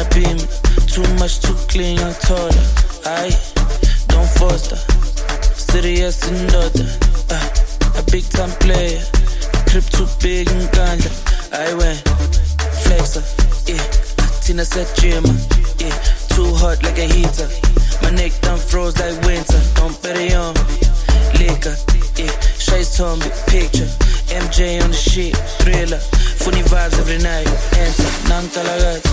a beam. Too much, too clean, young taller. Aye, don't foster. Serious and daughter. A big time player. Crib too big and ganja. I went flexer. Yeah, Tina said Jimmer. Yeah, too hot like a heater. My neck done froze like winter. Don't bet it on liquor. Yeah, Shay's told me picture. MJ on the shit, thriller. Funny vibes every night. Enter, nang talagat.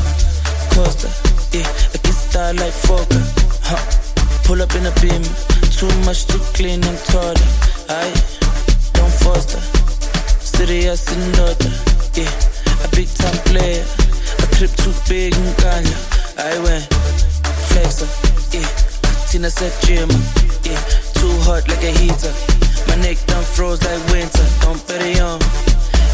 Costa, yeah, I get star like Fokker. Pull up in a beam. Too much, too clean and taller. Aye, don't foster. Serious and daughter. Yeah, a big time player. A crib too big and ganja. I went flexer. Yeah, Tina said Jimmer. Yeah, too hot like a heater. My neck done froze like winter. Don't bet it on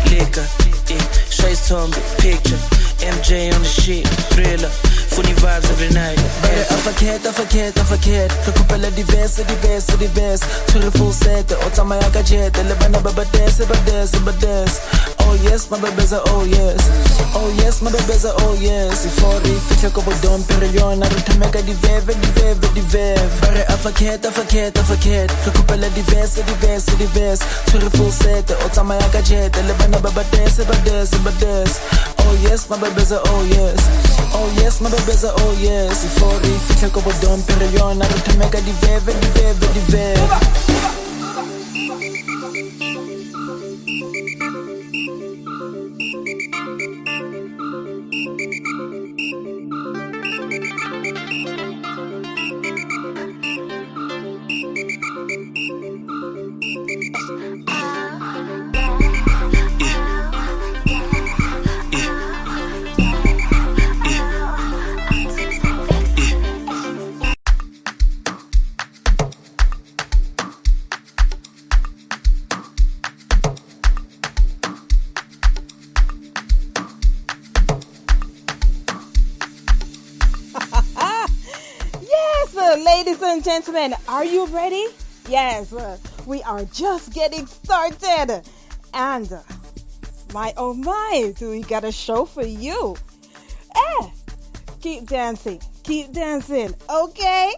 liquor. Yeah, Shay's told me picture. MJ on the shit, thriller. Funny vibes every night. I forget. Recupera diverse. To the full set, the Otama Yakajet, the Lebana Babades. Oh yes, my babies are oh yes. Oh yes, my babies are oh yes. If all the future go down, Perion, I don't make a divev. But I forget. Recupera diverse. To the full set, the Otama Yakajet, the Lebana Babades. Oh yes, my babies are oh yes. Oh yes, my babies are oh yes. If all the future go down, Perion, I don't make a divev. Ladies and gentlemen, are you ready? Yes, we are just getting started. And my oh my, do we got a show for you? Keep dancing, okay?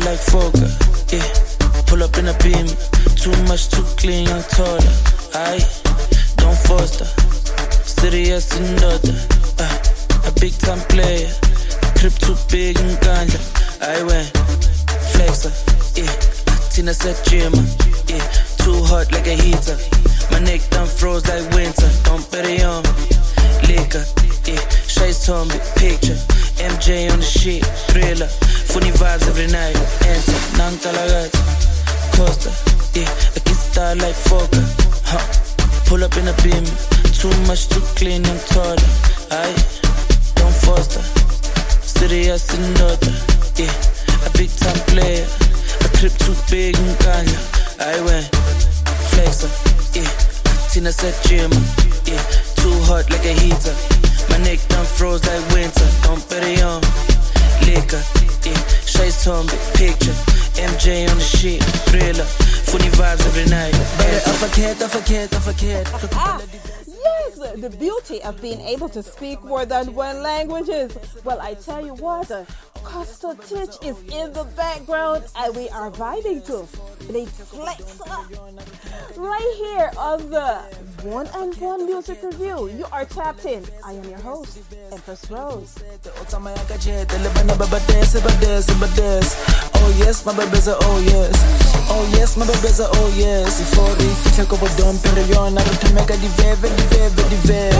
like Fokker, yeah. Pull up in a beam, too much, too clean, young taller. Aye, don't foster, serious and daughter. A big time player, crib too big and ganja. I went flexer, yeah. Tina said Jimmer, yeah. Too hot like a heater. My neck done froze like winter. Don't bet it on liquor, yeah. Shay's told me picture. MJ on the shit, thriller. Funny vibes every night. Enter, nang talagat. Costa, yeah. I get star like Fokker, Pull up in a beam, too much, too clean and taller. Aye, don't foster, serious and daughter, yeah. A big time player, a crib too big and ganja. I went flexer, yeah. Tina said Jimmer, yeah. Too hot like a heater. My neck done froze like winter. Don't bet it on liquor, yeah. Shay's told me picture. MJ on the shit, thriller. Funny vibes every night. I forget. Yes, the beauty of being able to speak more than one languages. Well, I tell you what, Costa Titch is in the background and we are vibing to the flex up right here on the One and One Music Review. You are tapped in. I am your host, Empress Rose. Oh yes, my baby's a oh yes. Oh yes, my baby's a oh yes. Before they fix like over done, period, I don't make a dive.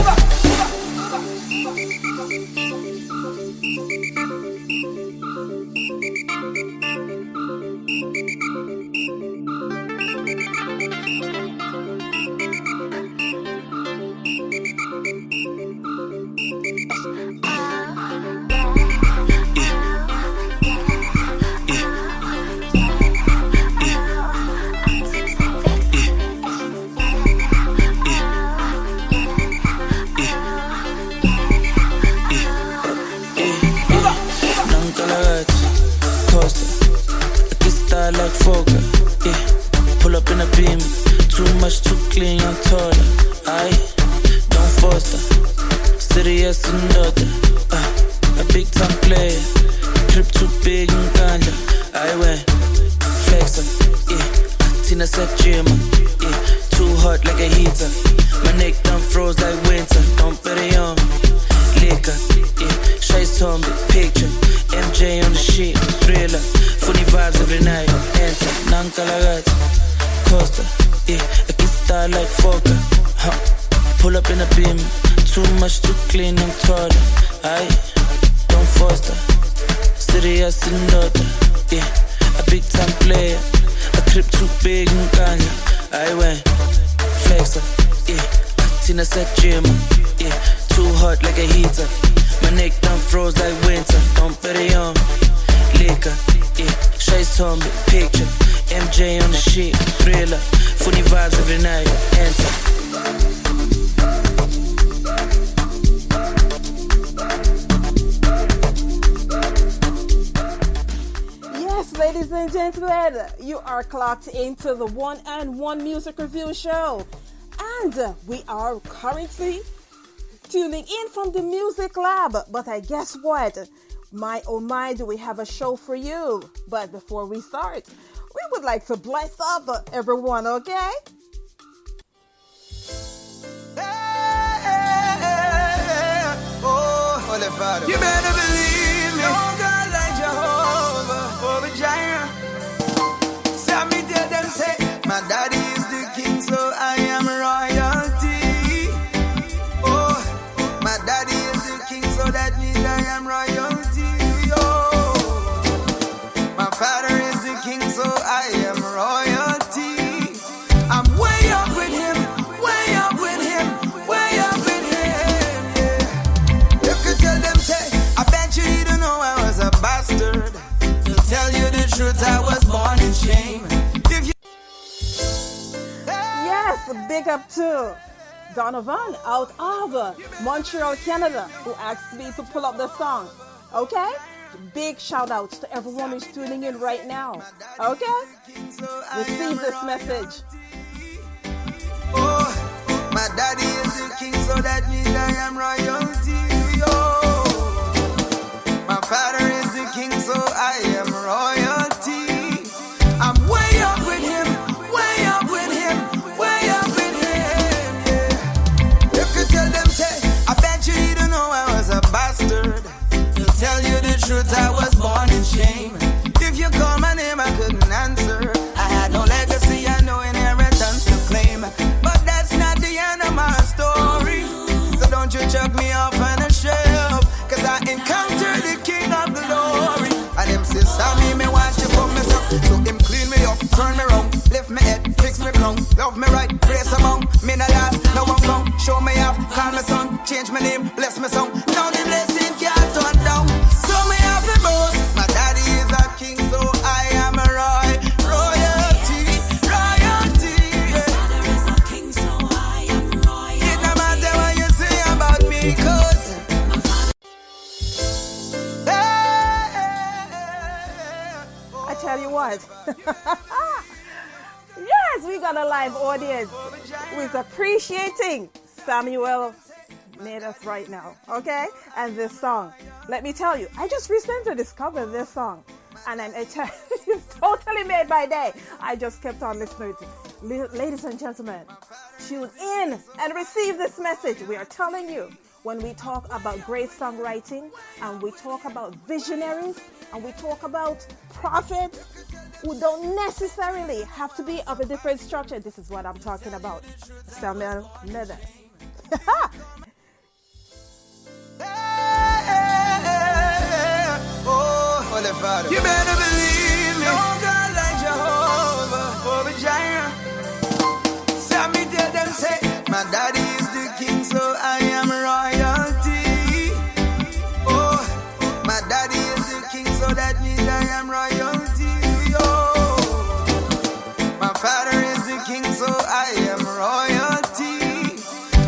Like Fokker, yeah. Pull up in a beam, too much, too clean, young taller. I don't foster, serious and other. A big time player, trip too big and ganja. I went flexer, yeah. Tina said Jimmer, yeah. Too hot like a heater. My neck done froze like winter. Don't bet it on liquor, yeah. Shades told me picture. MJ on the sheet, thriller. Funny vibes every night. Enter, Nankalagat, Costa, yeah. I can style like Fokker, huh. Pull up in a beam, too much, too clean, I'm taller. I don't foster, serious and other, yeah. A big time player, a crib too big and ganja. I went flexer, yeah. Tina said Jimmer, yeah. Too hot like a heater. My neck done froze like winter. Don't bet it on liquor, yeah. Shades told me picture. MJ on the sheet, thriller. Funny vibes every night. Enter. Yes, ladies and gentlemen, you are clocked into the One and One Music Review Show. And we are currently tuning in from the Music Lab. But I guess what? My oh my, do we have a show for you? But before we start, we would like to bless up everyone, okay? You better believe me. Oh God, like Jehovah, over Jireh. So me tell them say, my daddy is the king, so I am royalty. Oh, my daddy is the king, so that means I am royalty. Oh, my father is the king, so I am royalty. I'm way up with him, way up with him, way up with him, yeah. You could tell them, say, I bet you don't know I was a bastard. To tell you the truth, I was born in shame. If you Yes, big up to Donovan out of Montreal, Canada, who asked me to pull up the song. Okay? Big shout outs to everyone who's tuning in right now. Okay? Receive this message. Oh, my daddy is the king, so that means I am royalty. Oh, my father is the king, so I am royalty. I'm way up with him, way up with him, way up with him, yeah. You could tell them, say, I bet you don't know I was a bastard. To tell you the truth, I was born in shame. If you call my name, I couldn't answer. I had no legacy and no inheritance to claim. But that's not the end of my story. So don't you chuck me off on a shelf, cause I encountered the king of glory. And him say, Sammy, me want you for me up. So him clean me up, turn me round, lift me head, fix me crown, love me right, praise among. Me no last, no one come, show me off, call me son, change my name, bless me song. Now the blessing can't turn down. So me have the most. My daddy is a king, so I am a royalty, royalty. Yeah. My father is a king, so I am royalty. It no matter what you say about me, cause my father. I tell you what. Yes, we got a live audience who is appreciating Samuel made us right now, okay? And this song, let me tell you, I just recently discovered this song, and it's totally made my day. I just kept on listening to it. Ladies and gentlemen, tune in and receive this message. We are telling you, when we talk about great songwriting, and we talk about visionaries, and we talk about prophets who don't necessarily have to be of a different structure, this is what I'm talking about. Samuel Leather. You better believe me. Oh God, like Jehovah, over Jireh. Sammy tell them say, my daddy is the king, so I am royalty. Oh, my daddy is the king, so that means I am royalty. Oh, my father is the king, so I am royalty.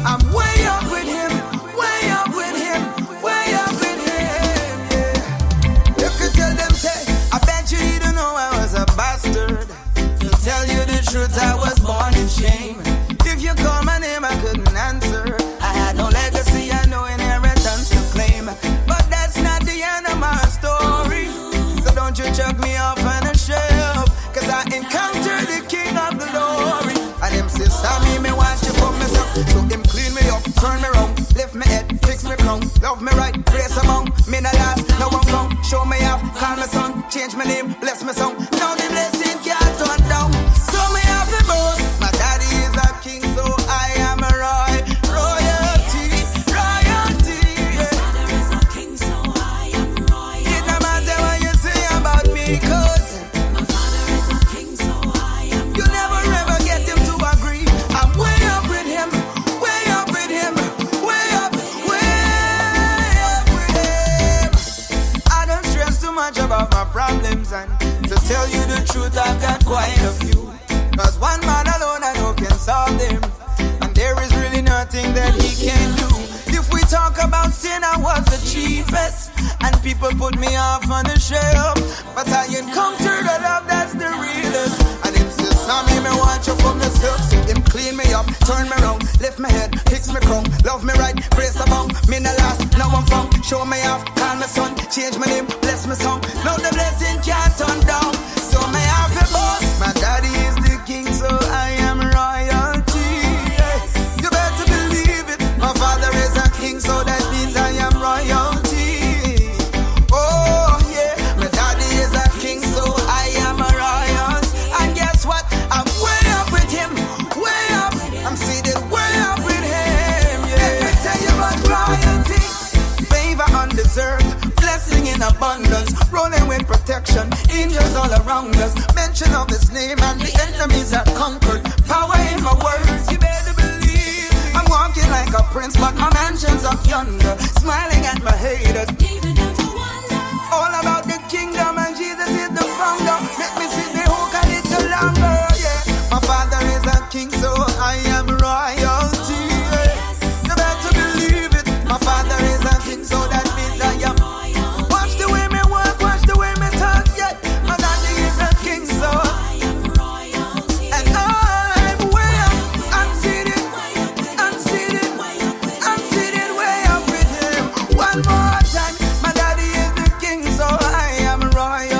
I'm way up with him, way up with him, way up with him, yeah. You could tell them, say, I bet you don't know I was a bastard. To tell you the truth, I was born in shame. If you call my name, I couldn't answer. I had no legacy and no inheritance to claim. But that's not the end of my story. So don't you chuck me off on a shelf, cause I encountered the king of glory. And him say, Sammy, me watch you for myself. So him clean me up, turn me round, lift me head, fix me crown, love me right, grace among me not last, no one come, show me off, call me son, change my name, bless me song. Now the blessing can't turn down. So me have the boast. My daddy is a king, so I am a royalty, royalty. Yeah. My father is a king, so I am royalty. It no matter what you say about me, cause my father is a king, so I am royalty. You never ever get him to agree. I'm way up with him, way up with him, way up with him. I don't stress too much about my problems, and to tell you the truth, I've got quite a few. Cause one man alone I know can solve them, and there is really nothing that he can do. If we talk about sin, I was the chiefest, and people put me off on the shelf. But I encountered a love that's the realest. And him says, Sammy, me want you for myself. So him clean me up, turn me round, lift me head, fix me crown, love me right, grace among me not last, now I'm found, show me off, call me son, change my name, bless me song. Now the blessing can't turn down. So me have a boss. My daddy is the king, so I am royalty. You better believe it. My father is a king, so that means I am royalty. Oh yeah, my daddy is a king, so I am a royalty. And guess what? I'm way up with him, way up. I'm seated way up with him. Yeah. Let me tell you about royalty. Favor undeserved, blessing in abundance, rolling with protection, angels all around us. Mention of his name and the enemies are conquered. Power in my words, you better believe. I'm walking like a prince, but my mansion's up yonder, smiling at my haters. All about the kingdom, and Jesus is the founder. Let me see the hook a little longer, yeah. My father is a king, so I am royalty. Yeah. You better believe it. My father is a king, so that means I am. Watch the way me walk, watch the way me talk, yeah. My daddy is a king, so I am royalty. And I'm way up, I'm seated, I'm seated, I'm seated way up with him. One more time, my daddy is the king, so I am royalty.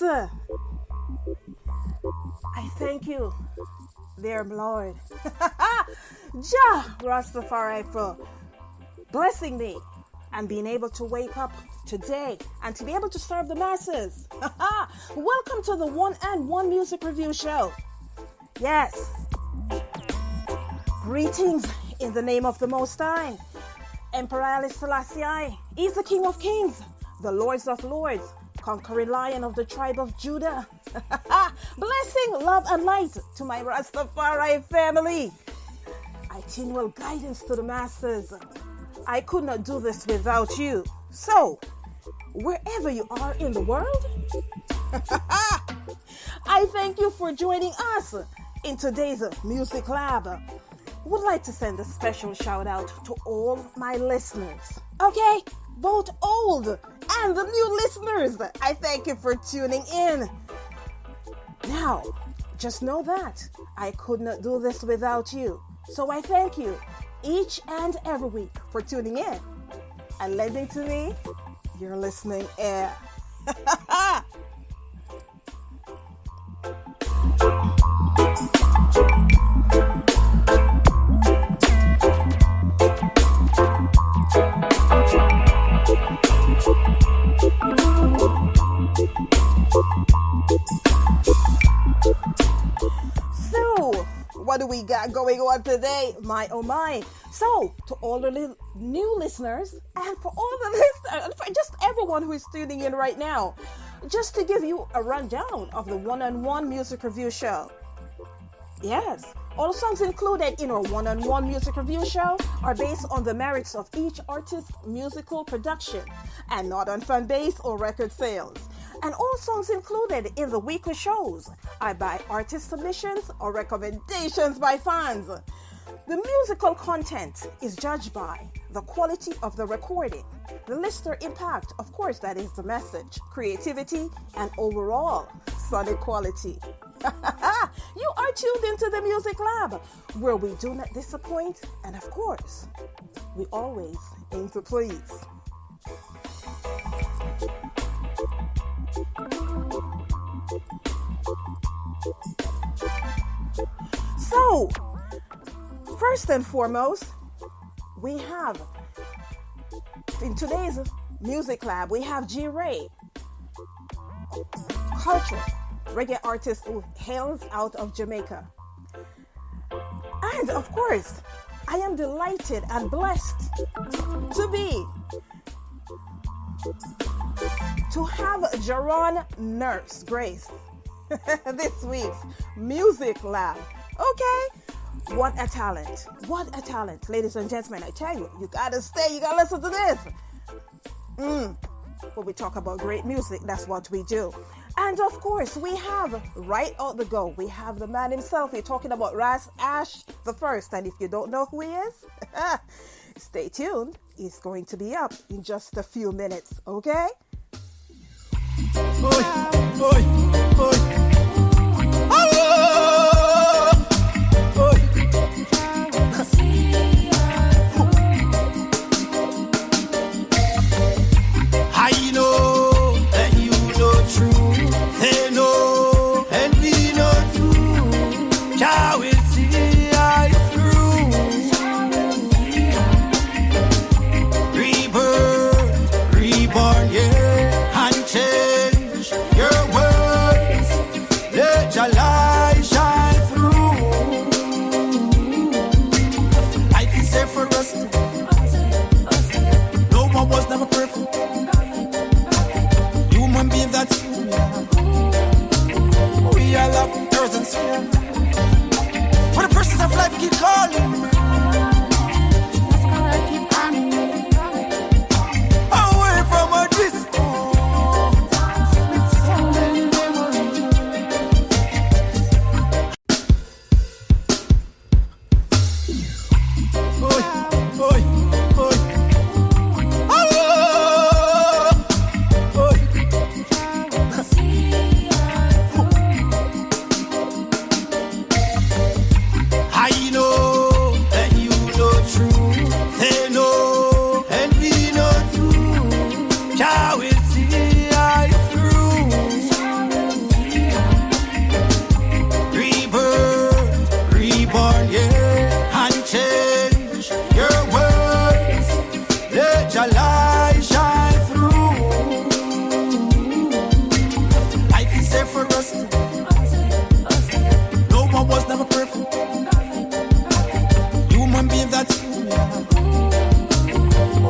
I thank you, dear Lord, Jah Rastafari, for blessing me and being able to wake up today and to be able to serve the masses. Welcome to the One and One Music Review Show. Yes. Greetings in the name of the Most High. Emperor Haile Selassie is the King of Kings, the Lords of Lords, conquering Lion of the tribe of Judah. Blessing, love, and light to my Rastafari family. Continual guidance to the masses. I could not do this without you. So, wherever you are in the world, I thank you for joining us in today's Music Lab. Would like to send a special shout out to all my listeners. Okay, both old and the new listeners. I thank you for tuning in. Now, just know that I could not do this without you. So I thank you each and every week for tuning in and lending to me your listening ear. So, what do we got going on today? My oh my. So, to all the new listeners and for all the listeners, for just everyone who is tuning in right now, just to give you a rundown of the one-on-one music review show. Yes, all songs included in our one-on-one music review show are based on the merits of each artist's musical production and not on fan base or record sales. And all songs included in the weekly shows are by artist submissions or recommendations by fans. The musical content is judged by the quality of the recording, the listener impact, of course, that is the message, creativity, and overall sonic quality. You are tuned into the Music Lab, where we do not disappoint, and of course, we always aim to please. So, first and foremost, we have, in today's Music Lab, we have G. Ray, culture, reggae artist who hails out of Jamaica. And of course, I am delighted and blessed to have Jaron Nurse Grace this week's Music Lab. Okay, what a talent, ladies and gentlemen. I tell you, you gotta stay, you gotta listen to this. When we talk about great music, that's what we do. And of course, we have right out the go, we have the man himself. We're talking about Ras Ash the first. And if you don't know who he is, stay tuned. He's going to be up in just a few minutes, okay? I know and you know true. They know and we know true. Jah will see I through. Rebirth, reborn, yeah, and change your words.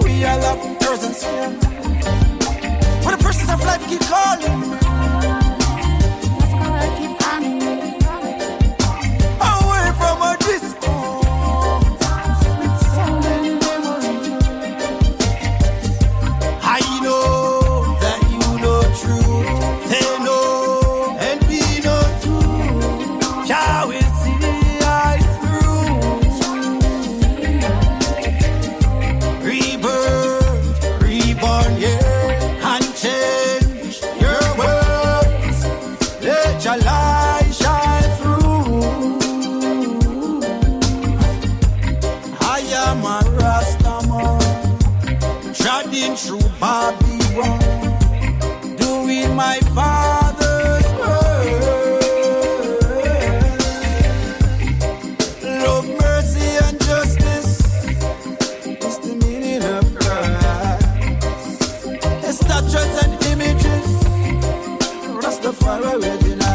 We all have errors and sin. When the pressures of life keep calling, away from a disco. I know that you know true. They know and we know too. Shall we see I through? Rebirth, reborn, yeah, and change your words. Let your light shine through. I am a Rastaman, treading through Babylon, doing my Father's work. Love, mercy, and justice is the meaning of Christ. The statues and images, Rastafari will deny.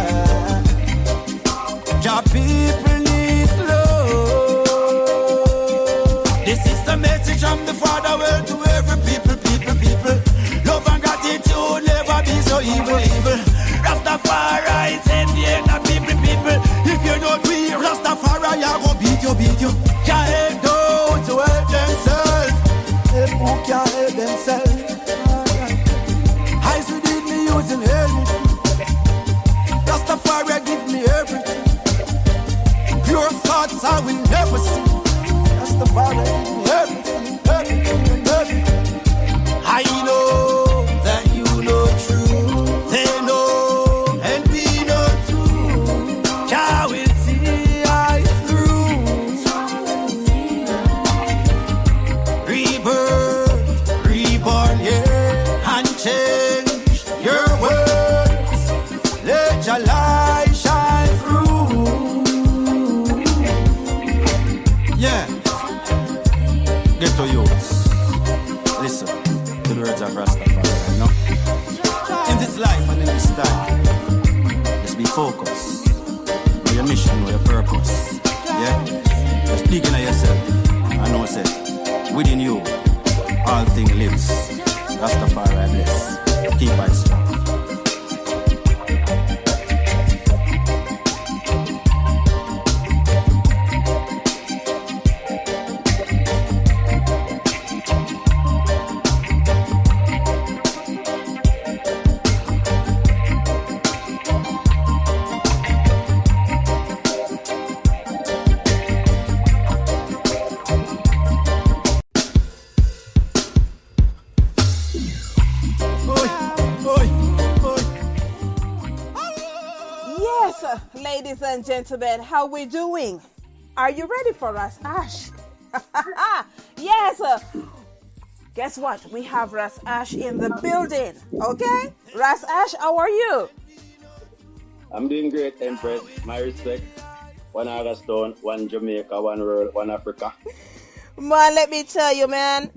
Your people need love. This is the message from the Father world to every people, people, people. Love and gratitude, never be so evil, evil. Rastafari is envying the people, people. If you don't be Rastafari, I go beat you, beat you. Can't help those who help themselves. Help who can't help themselves. Eyes within me using everything. Rastafari give me everything. Pure thoughts I will never see. Rastafari give me everything, everything, everything. I know that you know true. They know and we know too. Jah will see I through. Rebirth, reborn, yeah, and change your words. Let your light shine through. Yeah. Get to youths. Listen to the words of Rastafari, you know? In this life and in this time, just be focused. Know your mission, know your purpose. Yeah? Just speaking of yourself. I know, say, within you, all things lives. Rastafari bless. Keep it strong. Ladies and gentlemen, how we doing? Are you ready for Ras Ash? Yes. Guess what? We have Ras Ash in the building. Okay? Ras Ash, how are you? I'm doing great, Empress. My respect. One Augustone, one Jamaica, one world, one Africa. Man, let me tell you, man.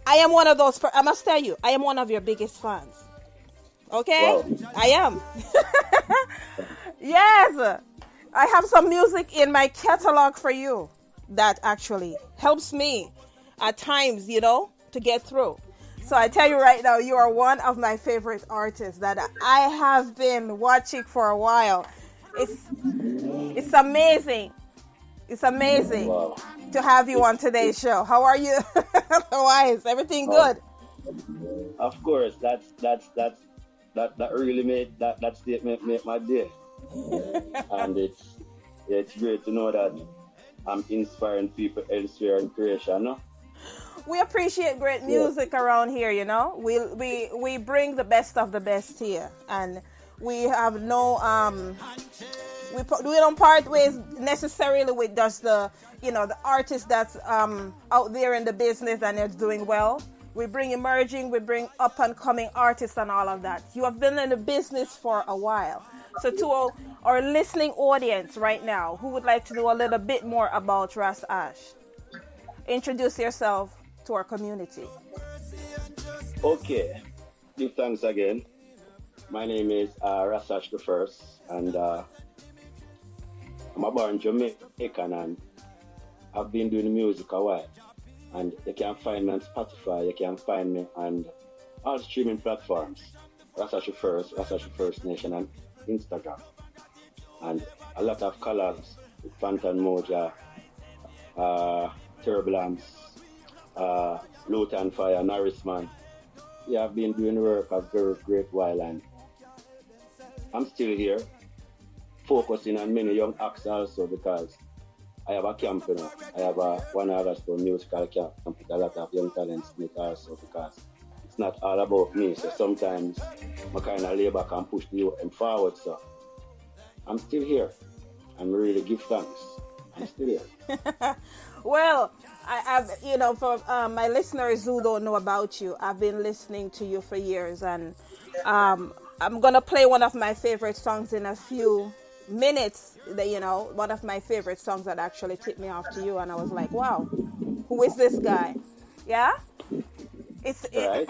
I am one of those. I must tell you, I am one of your biggest fans. Okay? Wow. I am. Yes. I have some music in my catalog for you that actually helps me at times, you know, to get through. So I tell you right now, you are one of my favorite artists that I have been watching for a while. It's amazing. It's amazing to have you on today's show. How are you? Otherwise, everything good? Of course, that really made that statement make my day. And it's great to know that I'm inspiring people elsewhere in creation, no? We appreciate great music around here, you know. We bring the best of the best here, and we have no we don't part ways necessarily with just the artist that's out there in the business and is doing well. We bring emerging, we bring up and coming artists and all of that. You have been in the business for a while. So to our listening audience right now, who would like to know a little bit more about Ras Ash, introduce yourself to our community. Okay. Give thanks again. My name is Ras Ash the First, and I'm a born Jamaican, and I've been doing music a while, and you can find me on Spotify. You can find me on all streaming platforms. Ras Ash First Nation, and Instagram, and a lot of collabs with Phantom Moja, Turbulence, Lutan Fire, Norrisman. Yeah, I've been doing work a very great while, and I'm still here, focusing on many young acts also, because I have a camp, you know. I have a 1 August musical camp with a lot of young talents in it also, because it's not all about me. So sometimes I kind of lay back and push the youth forward. So I'm still here. I'm really give thanks. I'm still here. Well, I've, for my listeners who don't know about you, I've been listening to you for years, and I'm gonna play one of my favorite songs in a few minutes. One of my favorite songs that actually tipped me off to you, and I was like, wow, who is this guy? Yeah, Right.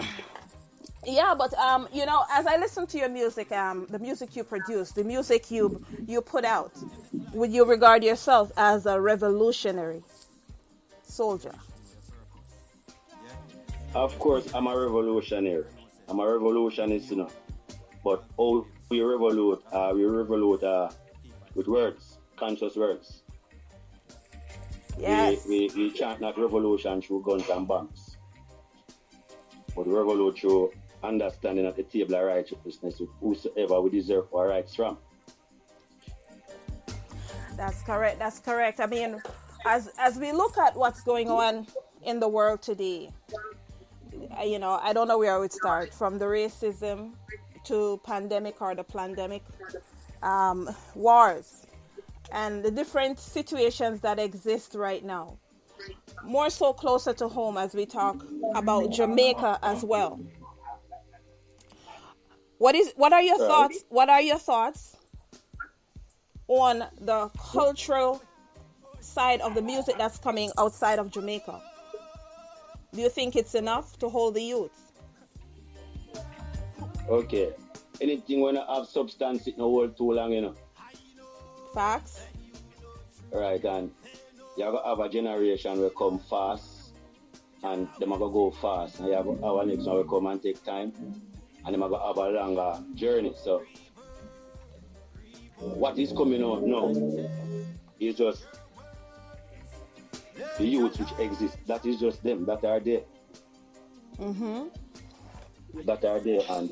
Yeah, but as I listen to your music, the music you produce, the music you put out, would you regard yourself as a revolutionary soldier? Of course, I'm a revolutionary. I'm a revolutionist, But how we revolute with words, conscious words. Yes. We chant not revolution through guns and bombs, but revolute through understanding at the table of righteousness with whosoever we deserve our rights from. That's correct. I mean, as we look at what's going on in the world today, I don't know where I would start, from the racism to pandemic or the pandemic, wars, and the different situations that exist right now. More so closer to home as we talk about Jamaica as well. What are your thoughts? What are your thoughts on the cultural side of the music that's coming outside of Jamaica? Do you think it's enough to hold the youth? Okay. Anything when I have substance, it no hold too long, Facts. Right, and you have a generation will come fast, and them are going to go fast. And you have our next one will come and take time, and them are going to have a longer journey. So, what is coming out now is just the youth which exist. That is just them that are there. That are there, and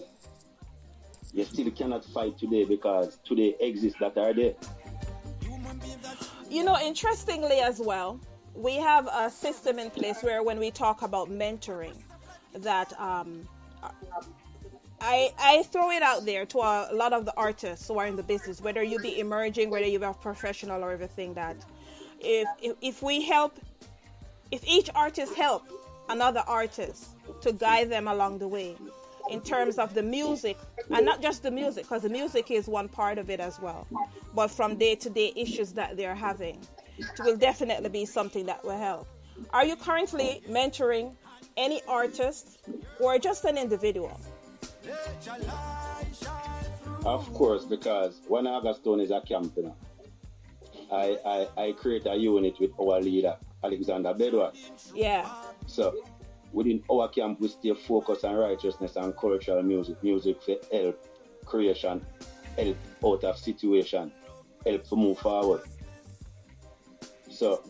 you still cannot fight today because today exists that are there. Interestingly as well, we have a system in place where when we talk about mentoring, that I throw it out there to a lot of the artists who are in the business, whether you be emerging, whether you are professional or everything, that if each artist help another artist to guide them along the way in terms of the music, and not just the music, because the music is one part of it as well, but from day-to-day issues that they're having, it will definitely be something that will help. Are you currently mentoring any artist or just an individual? Of course, because 1 August is a camp, I create a unit with our leader, Alexander Bedouin. Yeah. So, within our camp, we stay focused on righteousness and cultural music. Music for help, creation, help out of situation, help to move forward. So,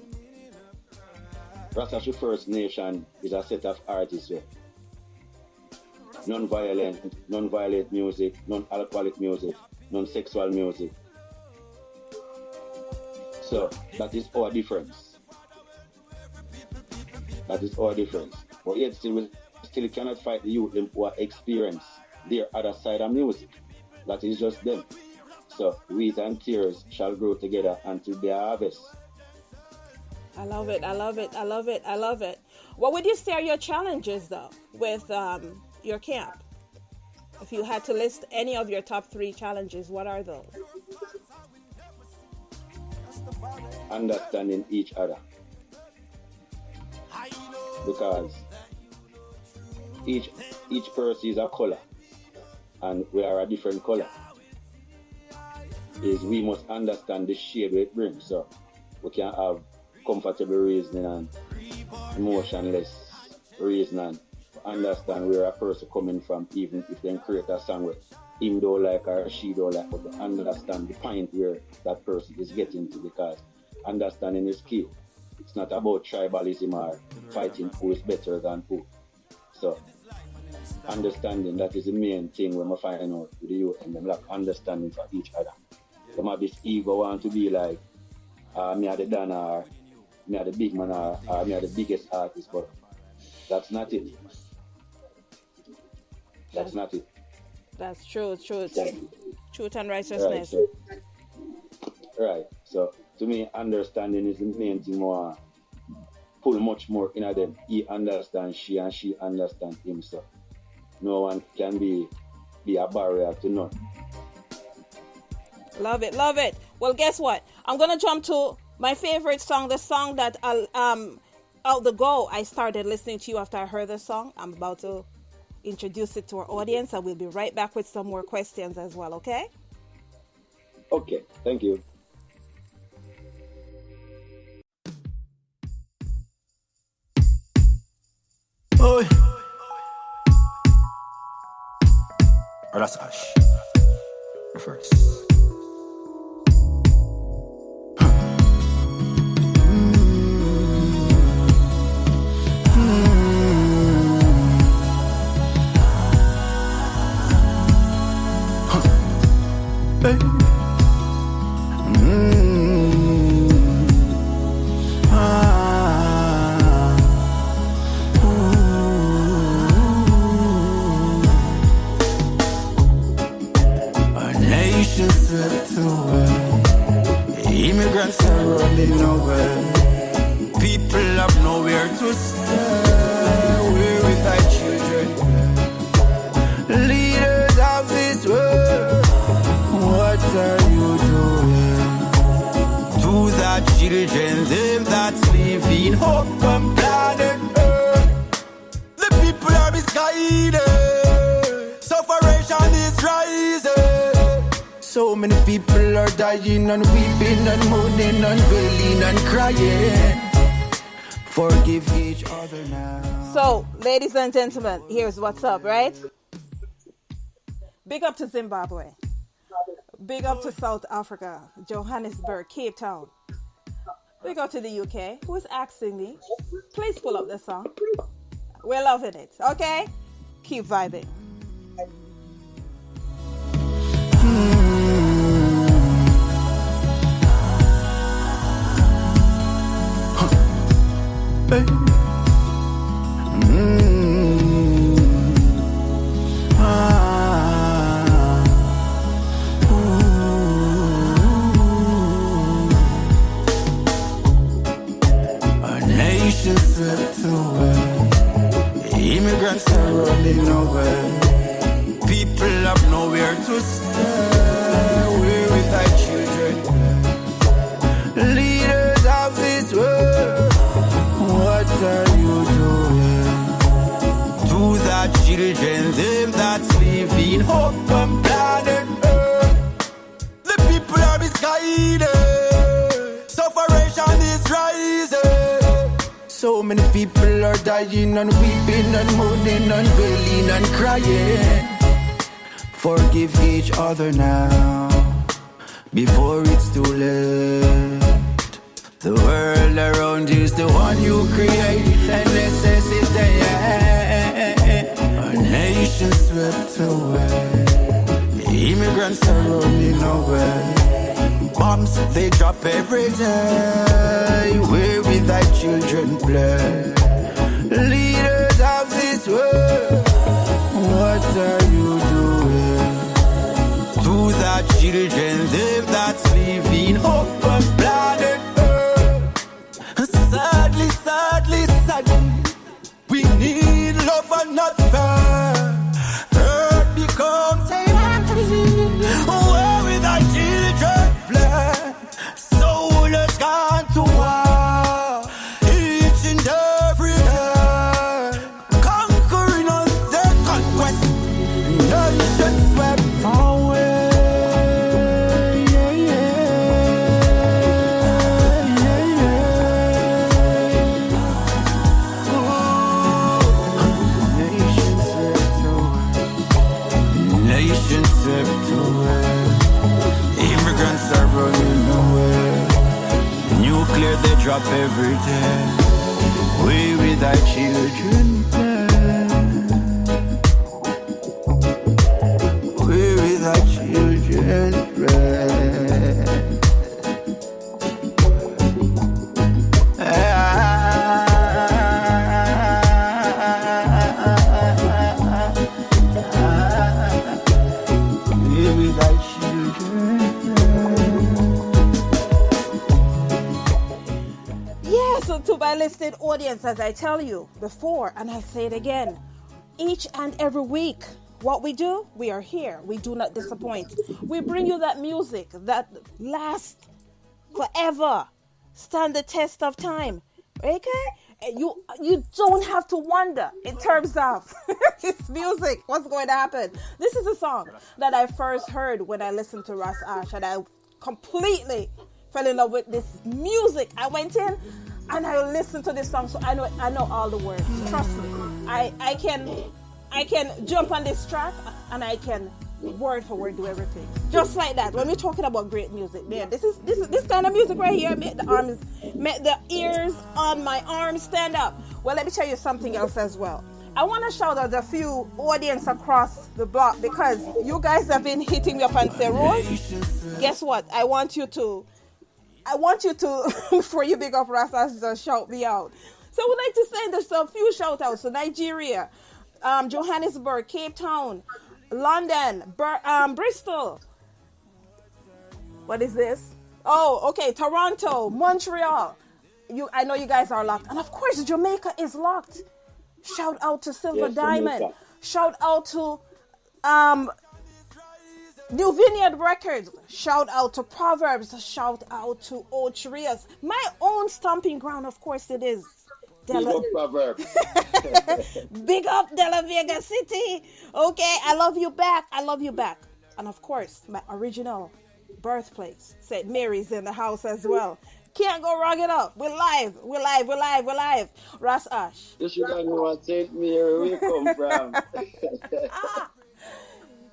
Ras Ash First Nation is a set of artists here. Non-violent music, non-alcoholic music, non-sexual music. So, that is our difference. But yet we still cannot fight the youth who are experienced their other side of music. That is just them. So wheat and tears shall grow together until they harvest. I love it. What would you say are your challenges though with your camp? If you had to list any of your top 3 challenges, what are those? Understanding each other. Because each person is a color, and we are a different color. We must understand the shade it brings. So we can have comfortable reasoning and emotionless reasoning and understand where a person coming from, even if they create a song with him don't like or she don't like, but to understand the point where that person is getting to, because understanding is key. It's not about tribalism or fighting who is better than who. So understanding, that is the main thing when we find out with the youth, and them lack understanding for each other. Them have this ego want to be like, me are the Dana, or me are the big man, or me are the biggest artist, but that's not it. That's not it. That's truth. Yeah. Truth and righteousness. Right. So to me, understanding is the main thing. More pull much more in them. He understands she and she understands him. So no one can be a barrier to none. Love it. Well, guess what? I'm gonna jump to my favorite song, the song that out the go I started listening to you after I heard the song. I'm about to introduce it to our audience, and we'll be right back with some more questions as well, okay? Okay, thank you. Oi. Ras Ash. First. Immigrants are running nowhere. People have nowhere to stay. We're with our children. Leaders of this world, what are you doing? To the children, them that's living hope on planet Earth. The people are misguided. Sufferation is rising. So many people are dying and weeping and moaning and wailing and crying. Forgive each other now. So, ladies and gentlemen, here's what's up, right? Big up to Zimbabwe. Big up to South Africa, Johannesburg, Cape Town. Big up to the UK. Who's asking me? Please pull up the song. We're loving it, okay? Keep vibing. Our nation swept away. Immigrants are running nowhere. People have nowhere to stay. We're with our children. Leaders of this world, what are you doing? To the children, them that's living hope on planet Earth. The people are misguided. Sufferation is rising. So many people are dying and weeping and moaning and wailing and crying. Forgive each other now, before it's too late. The world around you is the one you create and necessitate. Our nation swept away. Immigrants are running away. Bombs, they drop every day. Where with thy children play. Leaders of this world, what are you doing? To the children, them that's living hope on planet Earth. Sadly, we need love and not fair. Earth becomes a where with our children play. Soldiers gone to war, each and every day, conquering on their conquest. Nation swept away. every day. We with our children play. We with our children play. We with our children play. Yes, so to my listening audience, as I tell you before, and I say it again, each and every week, what we do, we are here. We do not disappoint. We bring you that music that lasts forever, stand the test of time. Okay? You don't have to wonder in terms of this music, what's going to happen. This is a song that I first heard when I listened to Ras Ash, and I completely fell in love with this music. I went in and I listened to this song, so I know all the words. Trust me. I can jump on this track and I can word for word do everything. Just like that. When we're talking about great music, man, this kind of music right here make the ears on my arms stand up. Well, let me tell you something else as well. I want to shout out a few audience across the block because you guys have been hitting me up and say, Rose, guess what? I want you to before you big up Ras Ash, just shout me out. So we'd like to send us a few shout outs to Nigeria, Johannesburg, Cape Town, London, Bristol. What is this? Oh, okay, Toronto, Montreal. I know you guys are locked. And of course, Jamaica is locked. Shout out to Silver Diamond. Jamaica. Shout out to New Vineyard Records. Shout out to Proverbs. Shout out to Otrias. My own stomping ground, of course it is. Big up Proverbs. Big up De La Vega City. Okay, I love you back. I love you back. And of course, my original birthplace, St. Mary's in the house as well. Can't go wrong it up. We're live. Ras Ash. You should have known what St. Mary we come from.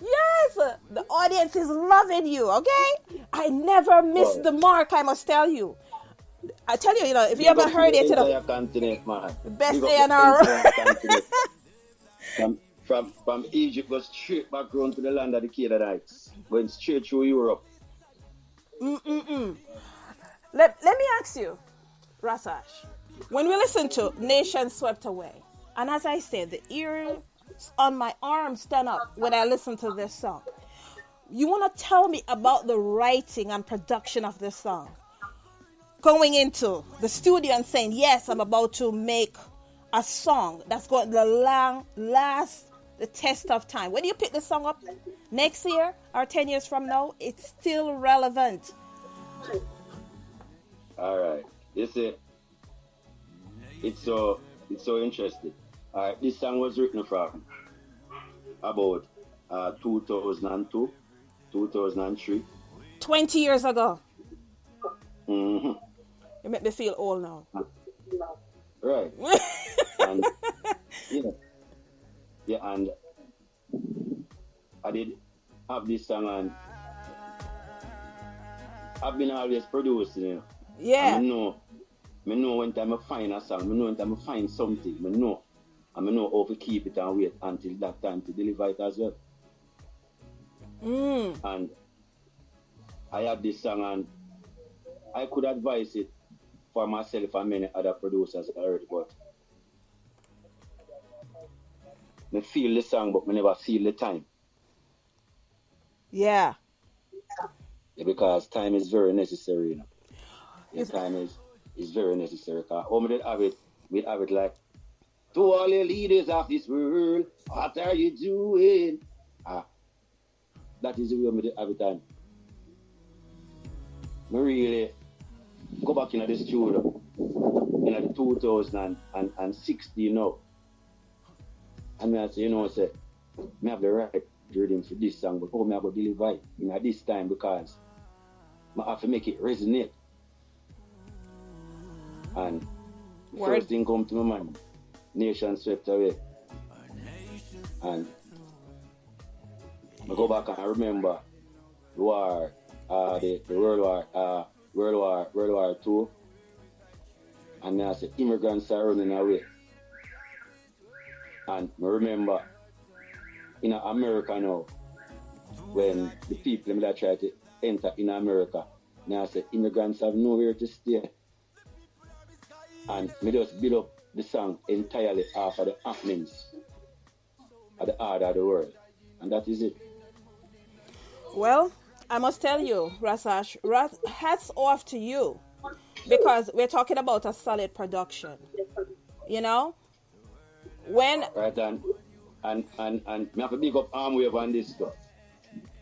Yes, the audience is loving you, okay? I never missed the mark, I must tell you. I tell you, if you haven't heard it, continent, man. The best A&R. From Egypt, go straight back around to the land of the Canaanites. Went straight through Europe. Let me ask you, Ras Ash, when we listen to Nation Swept Away, and as I said, the ears on my arm stand up when I listen to this song. You want to tell me about the writing and production of this song? Going into the studio and saying, yes, I'm about to make a song that's going to last the test of time. When you pick the song up next year or 10 years from now, it's still relevant. All right. You see, it's so interesting. All right, this song was written from about 2002, 2003. 20 years ago. Mm-hmm. You make me feel old now. Right. And and I did have this song, and I've been always producing. Yeah. I know when time I find a song, I know when time I find something, I know how to keep it and wait until that time to deliver it as well. And I had this song, and I could advise it for myself and many other producers I heard, but I feel the song, but I never feel the time. Yeah. Because time is very necessary, time is very necessary. Because we have it like, to all the leaders of this world, what are you doing? That is the way we have it time. I really go back in the studio in the 2016 now. And I say, I have the right rhythm for this song, but how am I going to deliver it in this time, because I have to make it resonate. And first thing come to my mind, Nation Swept Away. And I go back and I remember the war, the World War II. And I say, immigrants are running away. And I remember in America now, when the people that try to enter in America, now I say, immigrants have nowhere to stay. And me just build up the song entirely off of the happenings of the art of the world. And that is it. Well, I must tell you, Ras Ash, hats off to you. Because we're talking about a solid production. You know? When right, and we have to big up Armwave on this stuff.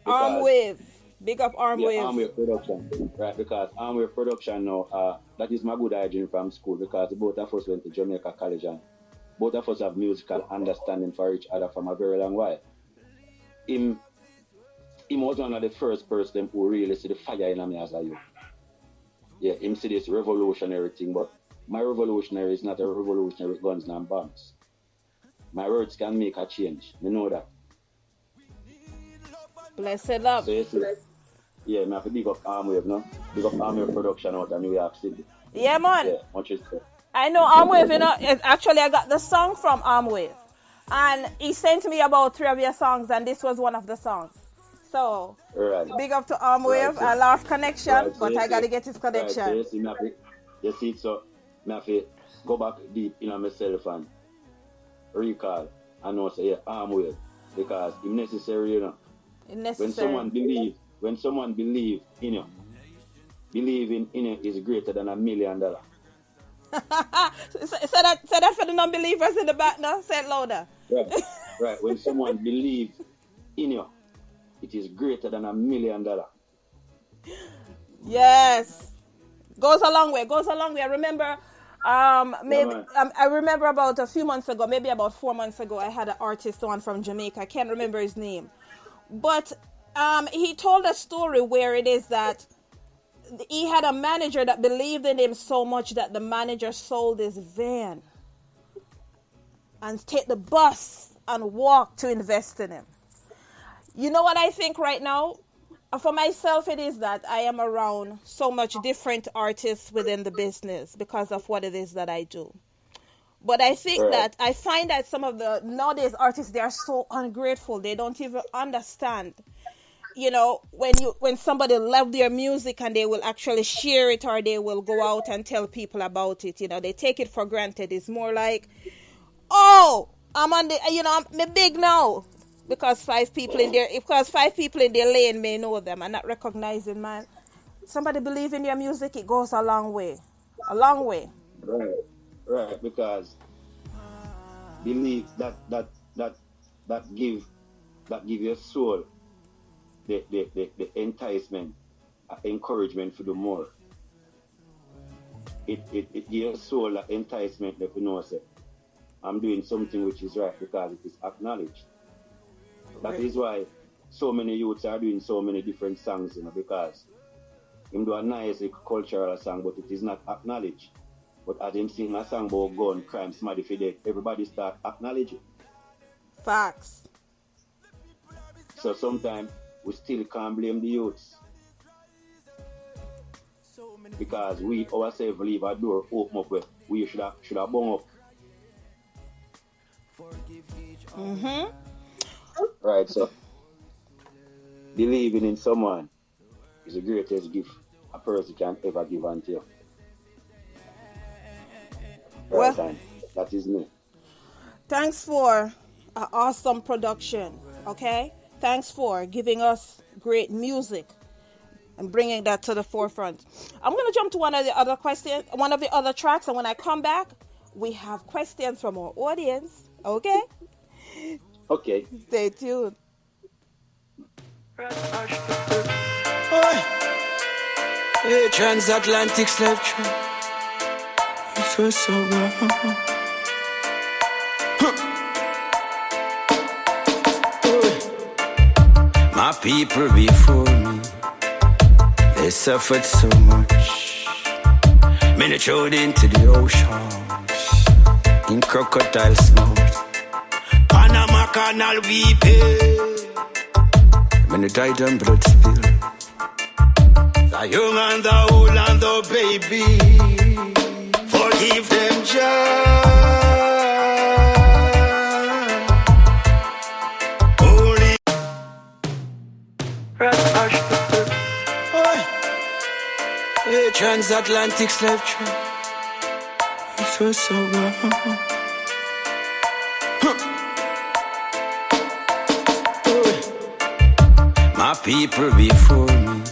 Armwave. Big up Armwave. Yeah, Armwave production. Right, because Armwave production now, that is my good hygiene from school, because both of us went to Jamaica College and both of us have musical understanding for each other from a very long while. Him was one of the first person who really see the fire in me as a youth. Yeah, him see this revolutionary thing, but my revolutionary is not a revolutionary with guns and bombs. My words can make a change. You know that. Blessed love. So you see, yeah, I have to big up Armwave, no? Big up Armwave production out of New York City. Yeah, man. Yeah, much respect. I know Armwave, you know, actually I got the song from Armwave. And he sent me about 3 of your songs, and this was one of the songs. So, right. Big up to Armwave. Right, so, I lost connection, right, so but I got to get his connection. Right, so you see, so I have to go back deep in myself and recall and know, say, yeah, Armwave. Because it's necessary, you know. It's necessary. When someone believe in you, believing in you is greater than $1 million. Say that for the non-believers in the back now. Say it louder. Right. When someone believes in you, it is greater than $1 million. Yes. Goes a long way. I remember, I remember about a few months ago, maybe about 4 months ago, I had an artist on from Jamaica. I can't remember his name. But he told a story where it is that he had a manager that believed in him so much that the manager sold his van and take the bus and walk to invest in him. You know what I think right now? For myself, it is that I am around so much different artists within the business because of what it is that I do. But I think that I find that some of the nowadays artists, they are so ungrateful. They don't even understand. You know, when somebody love their music and they will actually share it or they will go out and tell people about it, you know, they take it for granted. It's more like, oh, I'm on the, you know, I'm big now because 5 people in their lane may know them and not recognizing, man. Somebody believe in your music, it goes a long way. A long way. Right, because believe that give your soul the enticement, encouragement to do more. It gives your soul the enticement that you know, say, I'm doing something which is right because it is acknowledged. That is why so many youths are doing so many different songs, you know, because him do a nice cultural song, but it is not acknowledged. But as him sing a song about gun, crime, somebody for dead, everybody start acknowledging. Facts. So sometimes we still can't blame the youths. Because we ourselves leave a door open up where we should have bung up. Mm-hmm. Right, so believing in someone is the greatest gift a person can ever give unto you. Right, well, that is me. Thanks for an awesome production, okay? Thanks for giving us great music and bringing that to the forefront. I'm going to jump to one of the other tracks, and when I come back, we have questions from our audience, okay? Okay. Stay tuned. Hey, transatlantic slave trade. It was so wrong. My people before me, they suffered so much. Many thrown into the oceans in crocodile's mouth. Panama Canal we pay. Many died and blood spilled. The young and the old and the baby. For Forgive them, Jah. Holy Ras Ash. Hey, transatlantic slave trade. It was so wrong. My people before me,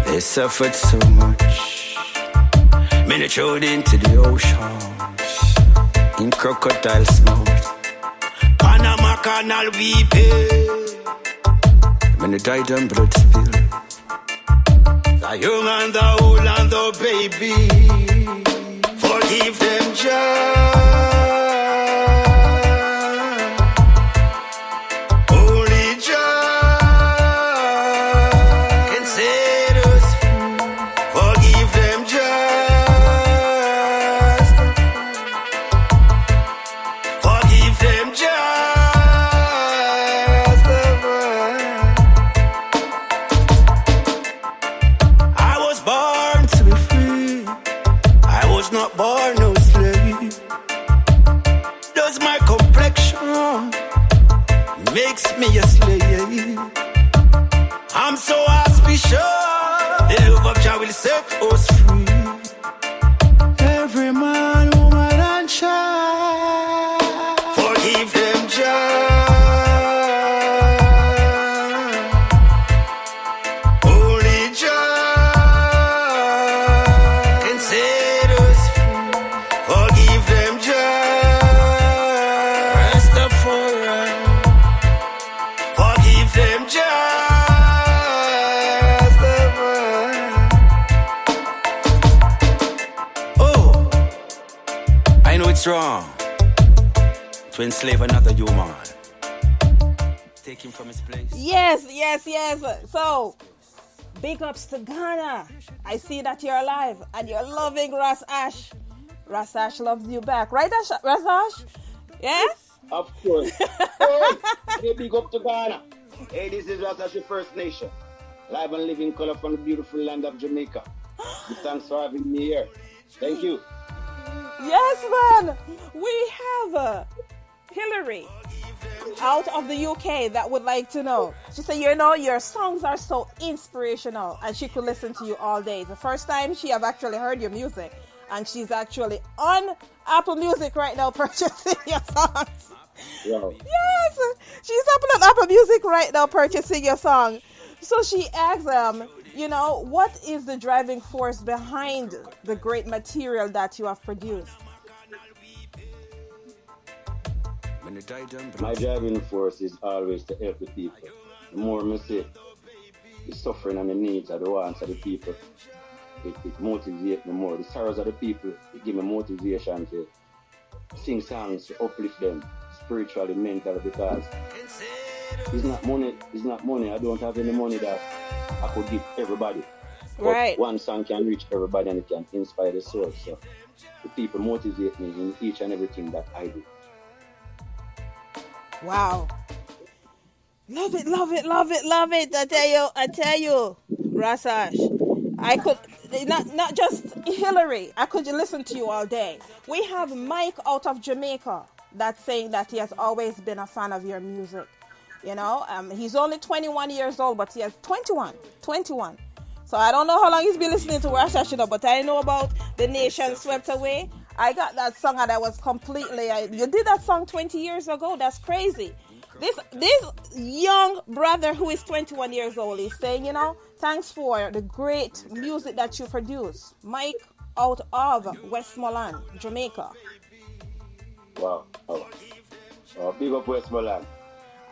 they suffered so much. Many thrown into the oceans, in crocodile's mouth. Panama Canal weeping, many died and blood spilled. The young and the old and the baby, forgive them, Jah. Only Jah can set us free. Forgive them, Jah. Forgive them, Jah. I was born to be free. I was not born no slave. Does my complexion makes me a slave? I'm so auspicious. The love of Jah will set us free. Every man, woman, and child, forgive them, Jah. Only Jah can set us free. Forgive them, Jah. Rastafari. Forgive them, Jah. Oh, I know it's wrong to enslave another human. Take him from his place. Yes. So, big ups to Ghana. I see that you're alive and you're loving Ras Ash. Ras Ash loves you back. Right, Ras Ash? Yes? Of course. Hey, big up to Ghana. Hey, this is Ras Ash, First Nation. Live and living color from the beautiful land of Jamaica. Thanks for having me here. Thank you. Yes, man. We have Hillary out of the UK that would like to know. She said, your songs are so inspirational and she could listen to you all day. It's the first time she have actually heard your music and she's actually on Apple Music right now purchasing your songs. Wow. Yes, she's up on Apple Music right now purchasing your song. So she asks, what is the driving force behind the great material that you have produced? My driving force is always to help the people. The more I see the suffering and the needs of the wants of the people, it motivates me more. The sorrows of the people, it gives me motivation to sing songs to uplift them spiritually, mentally, because it's not money. I don't have any money that I could give everybody. But Right. one song can reach everybody and it can inspire the soul. So the people motivate me in each and everything that I do. Wow. Love it. I tell you, Ras Ash. I could not just Hillary. I could listen to you all day. We have Mike out of Jamaica that's saying that he has always been a fan of your music. He's only 21 years old, but he has 21. So I don't know how long he's been listening to Ras Ash, but I know about The Nation Swept Away. I got that song and I was completely. You did that song 20 years ago. That's crazy. This young brother who is 21 years old is saying, thanks for the great music that you produce. Mike out of Westmoreland, Jamaica. Wow. Big up Westmoreland.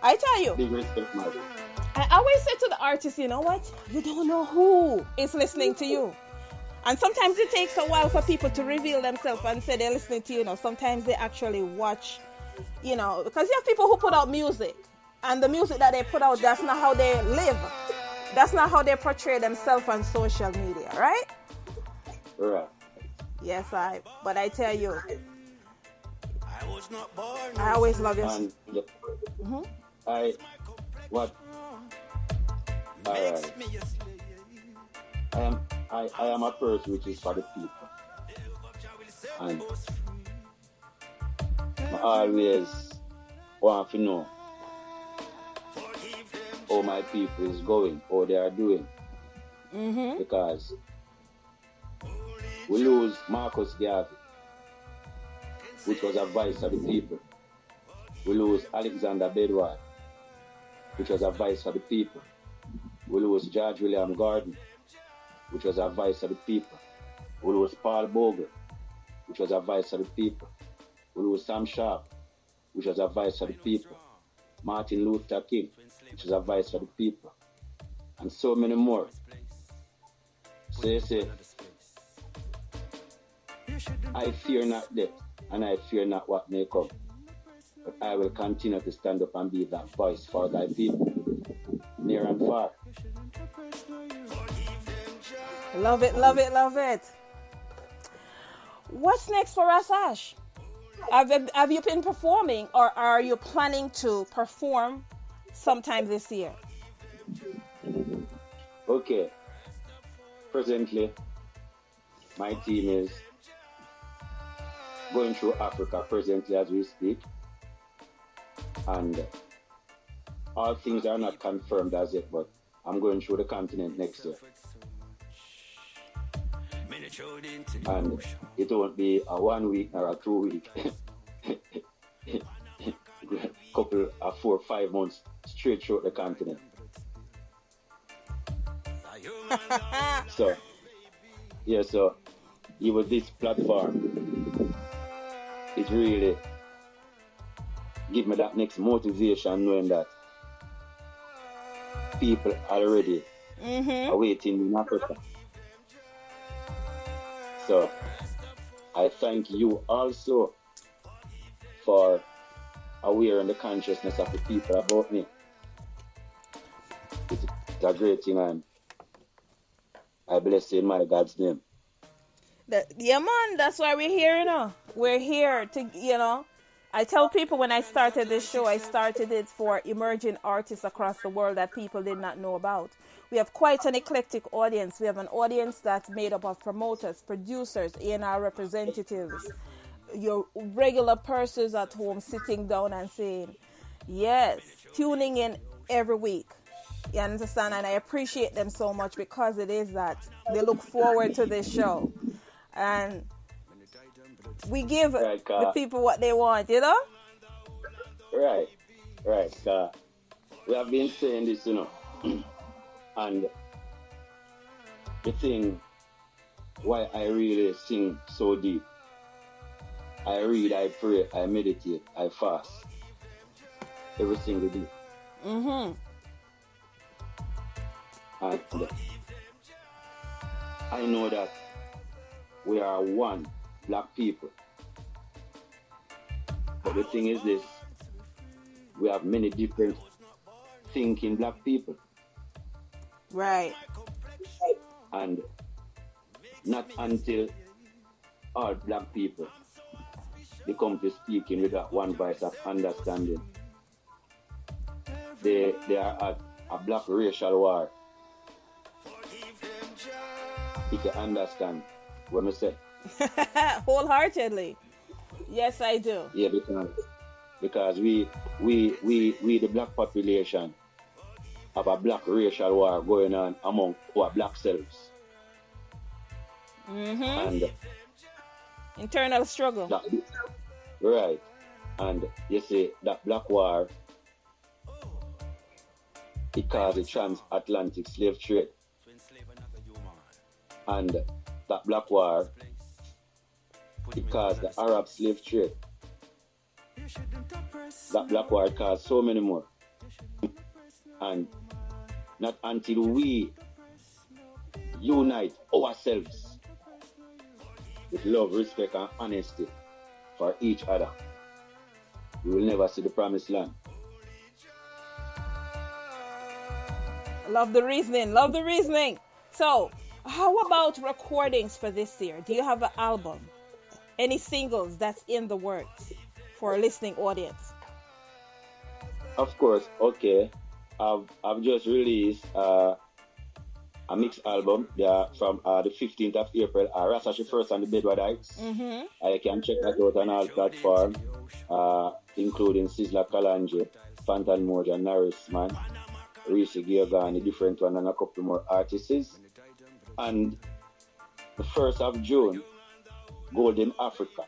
I tell you. Big respect, Mike. I always say to the artist, you know what? You don't know who is listening to you. And sometimes it takes a while for people to reveal themselves and say they're listening to you. Sometimes they actually watch, because you have people who put out music. And the music that they put out, that's not how they live. That's not how they portray themselves on social media, right? Right. Yes, but I tell you, I always love your And Mhm. I am a person which is for the people. And I always want to know how my people is going, how they are doing. Because we lose Marcus Garvey, which was a voice of the people. We lose Alexander Bedward, which was a voice of the people. We lose George William Gordon, which was a voice of the people. We lose Paul Bogle, which was a voice of the people. We lose Sam Sharp, which was a voice of the people. Martin Luther King, which was a voice of the people. And so many more. So you say, I fear not death, and I fear not what may come. But I will continue to stand up and be that voice for thy people, near and far. Love it, love it, love it. What's next for Ras Ash? Have you been performing, or are you planning to perform sometime this year? Okay. Presently, my team is going through Africa presently as we speak. And all things are not confirmed as yet, but I'm going through the continent next year. And it won't be a 1 week or a 2 week. Couple of 4 or 5 months straight through the continent. So even this platform, it really give me that next motivation, knowing that people already are waiting in Africa. So I thank you also for awareing the consciousness of the people about me. It's a great thing, and I bless you in my God's name. Yeah, man, that's why we're here, you know. We're here to, you know. I tell people when I started this show, I started it for emerging artists across the world that people did not know about. We have quite an eclectic audience. We have an audience that's made up of promoters, producers, A&R representatives, your regular persons at home sitting down and saying, yes, tuning in every week. You understand? And I appreciate them so much, because it is that. They look forward to this show. And we give the people what they want, you know? Right. We have been saying this, you know. And the thing why I really sing so deep, I read, I pray, I meditate, I fast every single day. And I know that we are one black people. But the thing is this, we have many different thinking black people. Right. And not until all black people they come to speaking with that one voice of understanding, they are at a black racial war. If you understand what I say. Wholeheartedly. Yes, I do. Yeah, because we the black population have a black racial war going on among our black selves. And internal struggle. Right. And you see that black war, it caused the transatlantic slave trade. And that black war, it caused the Arab slave trade. That black war caused so many more. And not until we unite ourselves with love, respect, and honesty for each other, we will never see the promised land. Love the reasoning. Love the reasoning. So, how about recordings for this year? Do you have an album? Any singles that's in the works for a listening audience? Of course. Okay. I've just released an a mixed album. They are from the 15th of April. Ras Ash first on the Bedwardites. You can check that out on all platforms, including Sizzla Kalonji, Fantan Moja, Norris Man, Reese Giogani, different one, and a couple more artists. And the 1st of June, Golden Africa,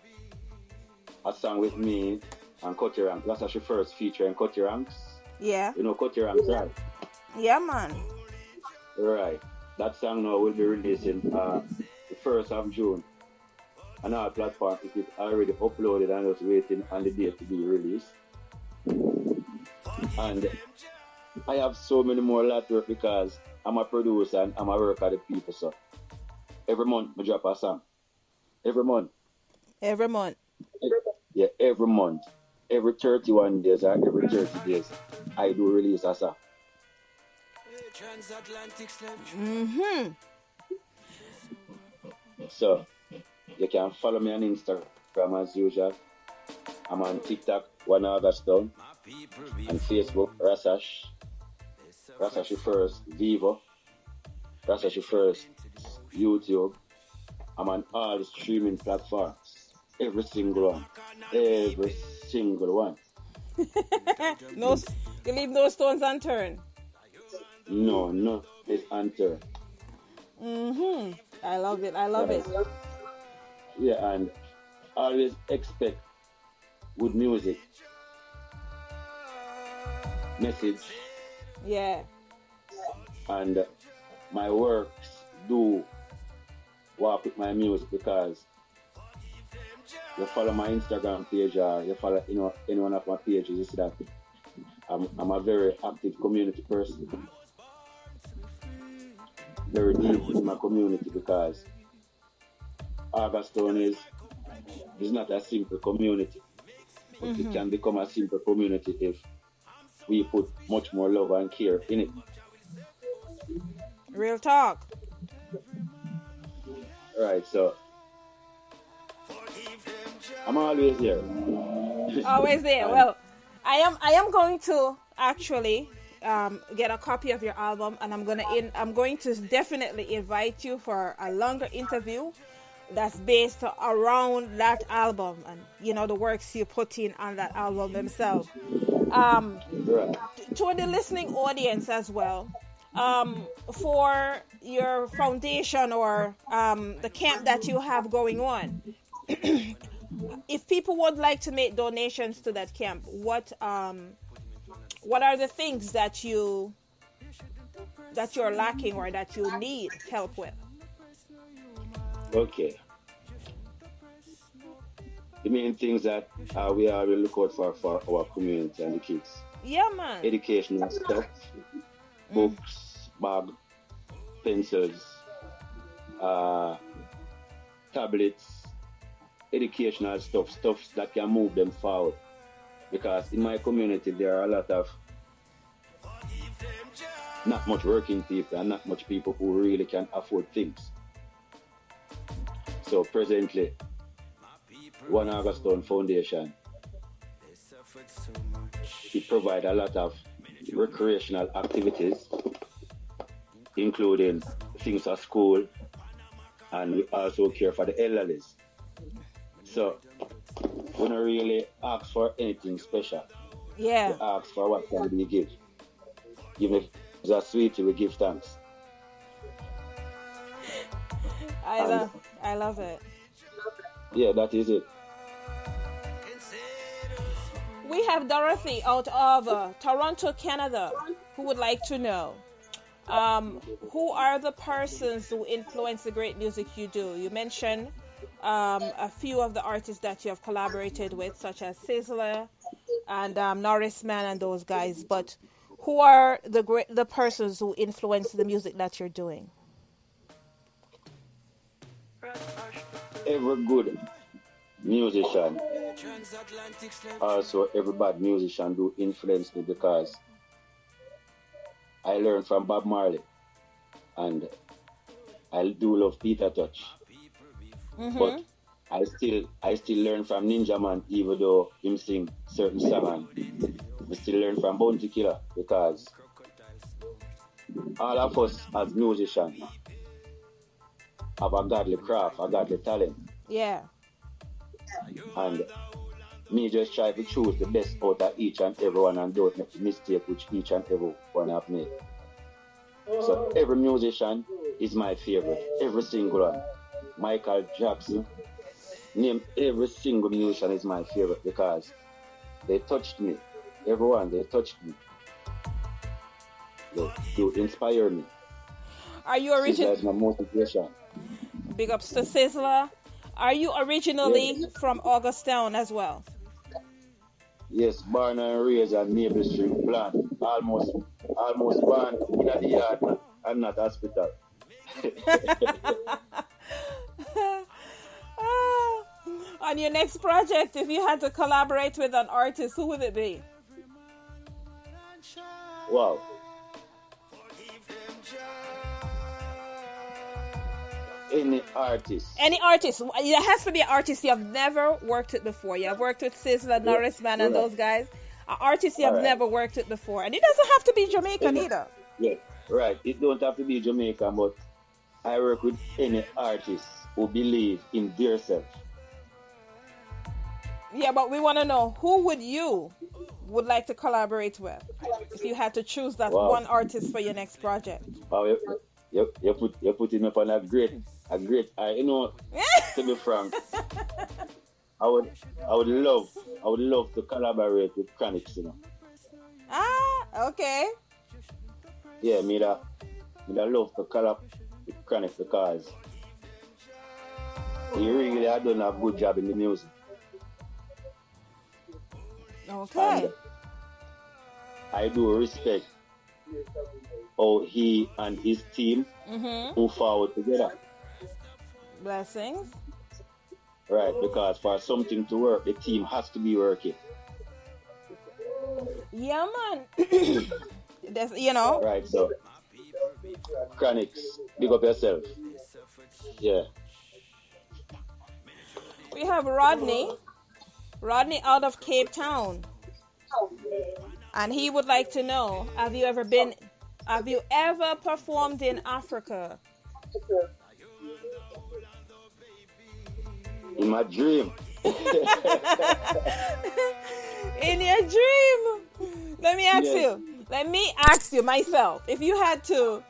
a song with me and Cutty Ranks. That's actually first featuring Cutty Ranks. Yeah. You know Cutty Ranks, right? Yeah, man. Right. That song now will be releasing the 1st of June on our platform. It is already uploaded and just waiting on the date to be released. And I have so many more lot work because I'm a producer and I'm a worker with people. So every month I drop a song. Every month. Every month. Yeah, every month. Every 31 days or every 30 days, I do release a song. So you can follow me on Instagram as usual. I'm on TikTok, 1 August down, and Facebook, Ras Ash. Ras Ash first, Vivo. Ras Ash first, YouTube. I'm on all the streaming platforms. Every single one. Every single one. No, you leave no stones unturned. No, it's unturned. I love it. I love it. Yeah, and always expect good music, message, Yeah. and my works do walk with my music because you follow my Instagram page or you follow any one of my pages, you see that I'm a very active community person. Very deep in my community because Augustone is not a simple community. But it can become a simple community if we put much more love and care in it. Real talk. Right, so I'm always here. Always there. Well, I am going to actually get a copy of your album, and I'm going to definitely invite you for a longer interview that's based around that album and the works you put in on that album themselves. Right. To the listening audience as well, for your foundation or the camp that you have going on, if people would like to make donations to that camp, what are the things that you're lacking or that you need help with? Okay. The main things that we are really look out for our community and the kids. Yeah, man. Educational stuff, books, bag, pencils, tablets, educational stuff that can move them forward. Because in my community there are a lot of not much working people and not much people who really can afford things. So presently, 1 Augustone Foundation, it provides a lot of recreational activities, including things at school, and we also care for the elderly. So we don't really ask for anything special. Yeah. We ask for what can we give. Even if it's a sweetie, we give thanks. I love it. Yeah, that is it. We have Dorothy out of Toronto, Canada, who would like to know who are the persons who influence the great music you do. You mentioned a few of the artists that you have collaborated with, such as Sizzla and Norris Man and those guys. But who are the persons who influence the music that you're doing? Every good musician, also every bad musician do influence me because I learned from Bob Marley and I do love Peter Touch. But I still learn from Ninja Man, even though him sing certain songs. I still learn from Bounty Killer because all of us as musicians have a godly craft, a godly talent. Yeah. And me just try to choose the best out of each and every one and don't make the mistake which each and every one have made. So every musician is my favorite. Every single one. Michael Jackson, name every single musician is my favorite because they touched me. Everyone, they touched me. They inspire me. Are you original? That's my motivation. Big ups to Sizzler. Are you originally from Augustown as well? Yes, born and raised at Maple Street, Plant. Almost born in the yard and not hospital. On your next project, if you had to collaborate with an artist, who would it be? Wow. Any artist. Any artist. It has to be an artist you have never worked with before. You have worked with Sizzler, Norris Man, and those guys. An artist you have never worked with before. And it doesn't have to be Jamaican either. Yeah, right. It don't have to be Jamaican, but I work with any artist who believe in themselves. Yeah, but we want to know, who would like to collaborate with if you had to choose that one artist for your next project? Wow, you're putting me up on a great, you know, to be frank, I would love to collaborate with Chronix, you know. Ah, okay. Yeah, me that love to collaborate with Chronix because he really had done a good job in the music. Okay. And I do respect how he and his team move forward together. Blessings. Right, because for something to work, the team has to be working. Yeah, man. That's, you know. Right, so Chronix, big up yourself. Yeah. We have Rodney out of Cape Town. And he would like to know, have you ever performed in Africa? In my dream. In your dream. Let me ask you myself, if you had to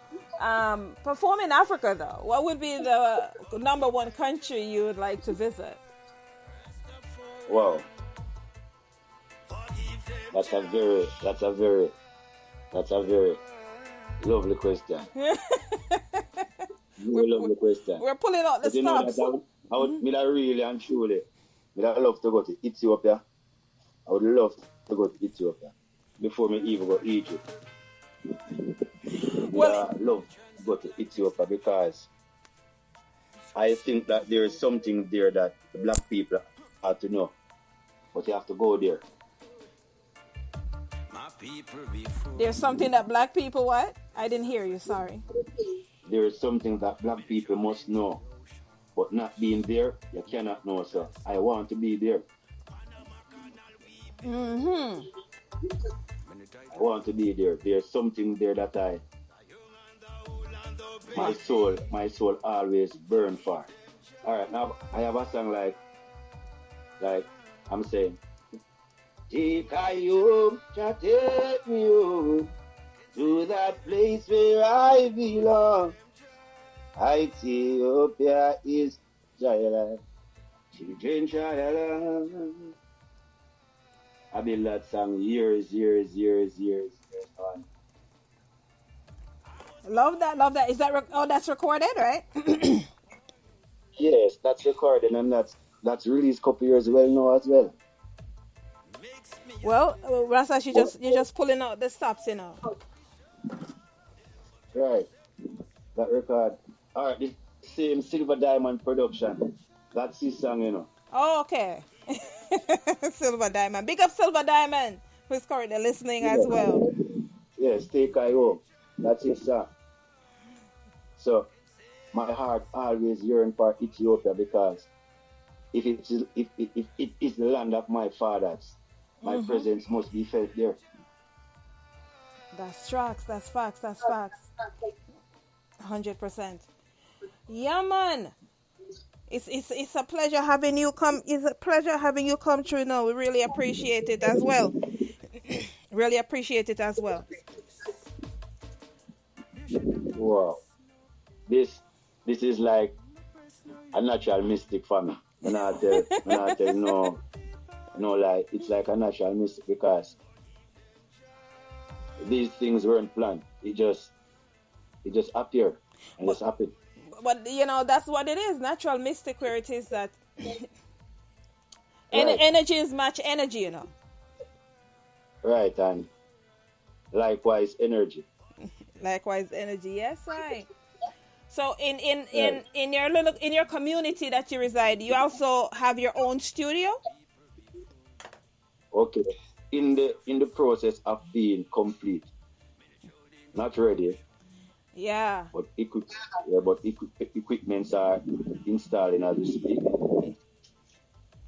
perform in Africa though, what would be the number one country you would like to visit? Wow. That's a very lovely question. Lovely question. We're pulling out the stops. I would really and truly, I'd love to go to Ethiopia. I would love to go to Ethiopia before me even go to Egypt. I love to go to Ethiopia because I think that there is something there that the black people have to know. But you have to go there. There's something that black people what? I didn't hear you, sorry. There is something that black people must know. But not being there, you cannot know, sir. I want to be there. I want to be there. There's something there that my soul always burn for. Alright, now I have a song like I'm saying, take you, take me home to that place where I belong. Ethiopia is Jailand, children Jailand. I built that song years on. Love that. Is that that's recorded, right? Yes, that's recorded and that's released a couple years ago now as well. Well, Ras Ash, you're just pulling out the stops, you know. Right. That record. Alright, the same Silver Diamond production. That's his song, you know. Oh, okay. Silver Diamond. Big up Silver Diamond, who's currently listening as well. Yes, take I home. That's his song. So, my heart always yearns for Ethiopia because if it is the land of my fathers, my presence must be felt there. That's tracks. That's facts. That's facts. 100%. Yeah, man. It's a pleasure having you come. It's a pleasure having you come through. Now we really appreciate it as well. Really appreciate it as well. Wow. This is like a natural mystic for me. When I tell no, like it's like a natural mystic because these things weren't planned. It just appeared and just happened. But you know that's what it is. Natural mystic, where it is that Right. energy is match energy. You know. Right, and likewise energy. Likewise, energy. Yes, I. So in Right. in your community that you reside, you also have your own studio. Okay. In the process of being complete. Not ready, Yeah. but equipments are installed as we speak.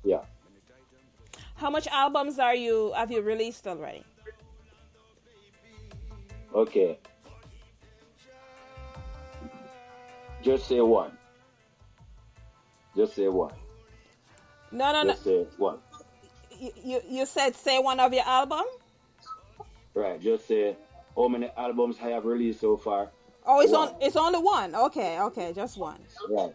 Yeah. How much albums have you released already? Okay. Just say one. Just say one. No, no, no. Just say one. You said say one of your album. Right. Just say how many albums I have released so far. Oh, One. it's only one. Okay, okay, just one. Right.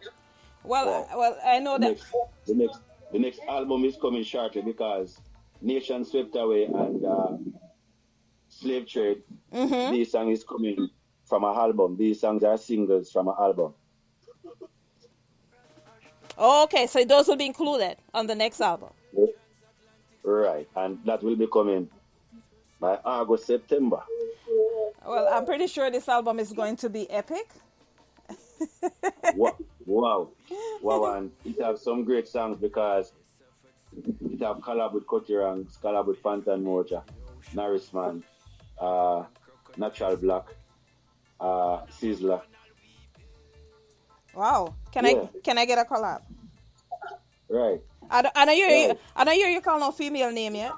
Well, Right. well, I know The that. next, the next album is coming shortly because Nation Swept Away and Slave Trade. Mm-hmm. These songs is coming from an album. These songs are singles from an album. Okay, so those will be included on the next album. Right. And that will be coming by August, September. Well, I'm pretty sure this album is going to be epic. Wow. Wow. And it has some great songs because it have collab with Cutty Ranks, collab with Fantan Moja, Norrisman, Natural Black, Sizzler. Wow. Can Yeah. I get a collab? Right. I know you Right. I know you call no female name yet.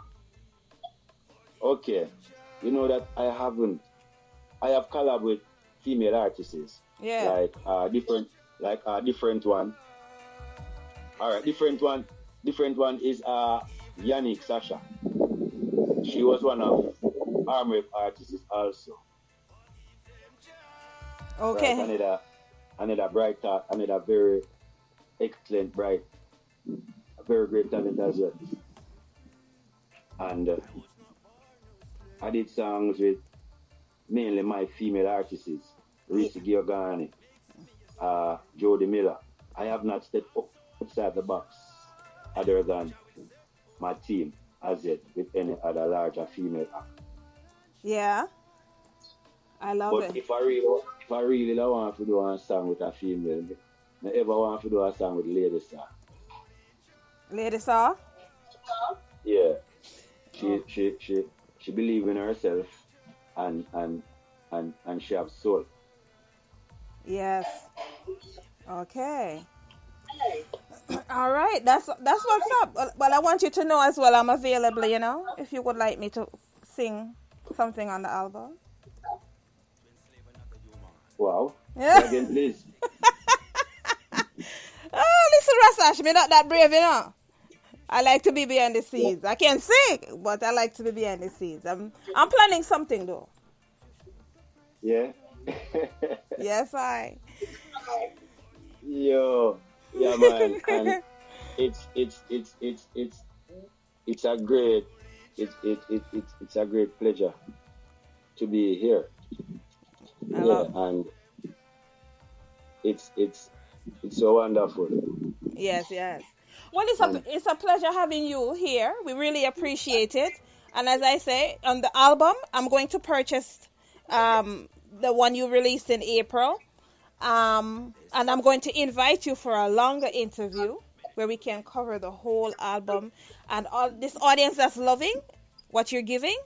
Okay. You know that I have collab with female artists. Yeah. Like different one. Alright, different one is Yannick Sasha. She was one of arm rep artists also. Okay. Right, another bright talent, another very excellent bright, very great talent as well. And I did songs with mainly my female artists, Reese Giorgani, Jody Miller. I have not stepped outside the box other than my team as yet with any other larger female act. Yeah. I love But it. if I really don't want to do a song with a female, I ever want to do a song with Lady Star. Lady Saw? Yeah. She believe in herself and she have soul. Yes. Okay. All right. That's what's up. Well, I want you to know as well I'm available, you know, if you would like me to sing something on the album. Wow. Yeah. Say again, please. Oh, listen, Ras Ash, me not that brave, you know. I like to be behind the scenes. I can sing, but I like to be behind the scenes. I'm planning something though. Yeah. Yes, I. Yo. Yeah, man. And it's a great it's a great pleasure to be here. I love. And it's so wonderful. Yes, yes. Well, it's a pleasure having you here. We really appreciate it. And as I say, on the album, I'm going to purchase the one you released in April. And I'm going to invite you for a longer interview where we can cover the whole album. And all this audience that's loving what you're giving,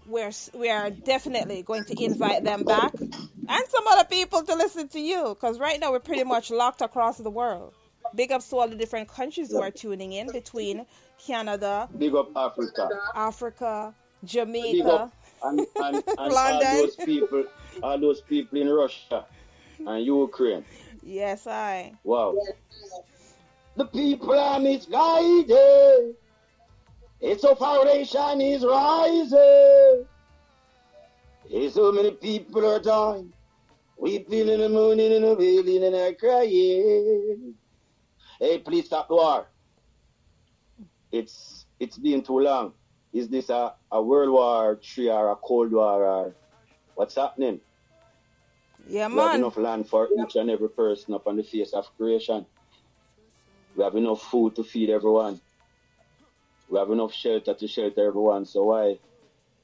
we are definitely going to invite them back and some other people to listen to you, because right now we're pretty much locked across the world. Big ups to all the different countries who are tuning in between Canada, Big up Africa. Africa, Big Jamaica. up and London. all those people in Russia and Ukraine. Yes, I. Wow. The people are misguided. It's a foundation is rising. So many people are dying. Weeping in the morning and the wailing and they're crying. Hey, please stop the war. It's been too long. Is this a World War III or a Cold War or what's happening? Yeah, We have man. enough land for each and every person up on the face of creation. We have enough food to feed everyone. We have enough shelter to shelter everyone. So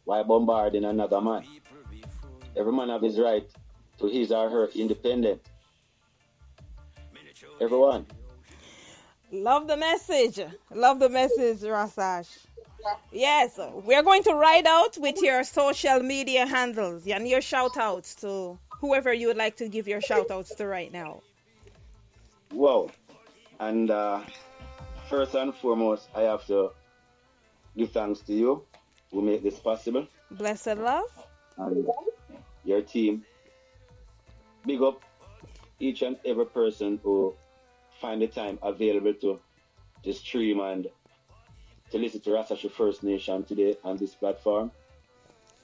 why bombarding another man? Every man have his right to his or her independent. Everyone. Love the message. Love the message, Ras Ash. Yes, we're going to ride out with your social media handles and your shout outs to whoever you would like to give your shout outs to right now. Wow. And first and foremost, I have to give thanks to you who made this possible. Blessed love. And your team. Big up each and every person who find the time available to stream and to listen to Ras Ash First Nation today on this platform.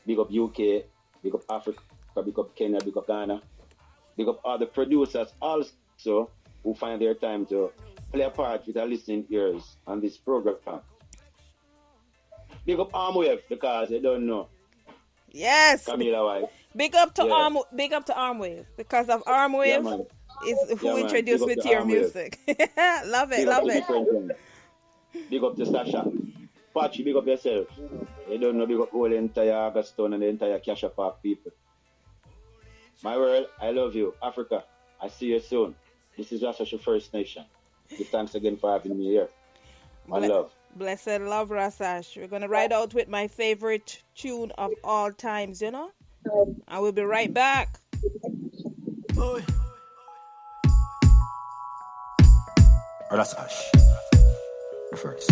Big up UK, big up Africa, big up Kenya, big up Ghana. Big up all the producers also who find their time to play a part with their listening ears on this program. Big up Armwave because they don't know. Yes. Camila wife. Big up to Yeah. Big up to Armwave because of Armwave man. is who Yeah, man. introduced Big me up to to your Armwave. music. Love it, Big love up to it. different things. Big up to Sasha. Patchy, big up yourself. You don't know, big up all the entire Augustone and the entire Cassia Park people. My world, I love you. Africa, I see you soon. This is Ras Ash First Nation. Give thanks again for having me here. My love. Blessed love, Ras Ash. We're gonna ride out with my favorite tune of all times, you know? I will be right back. Ras Ash. The first.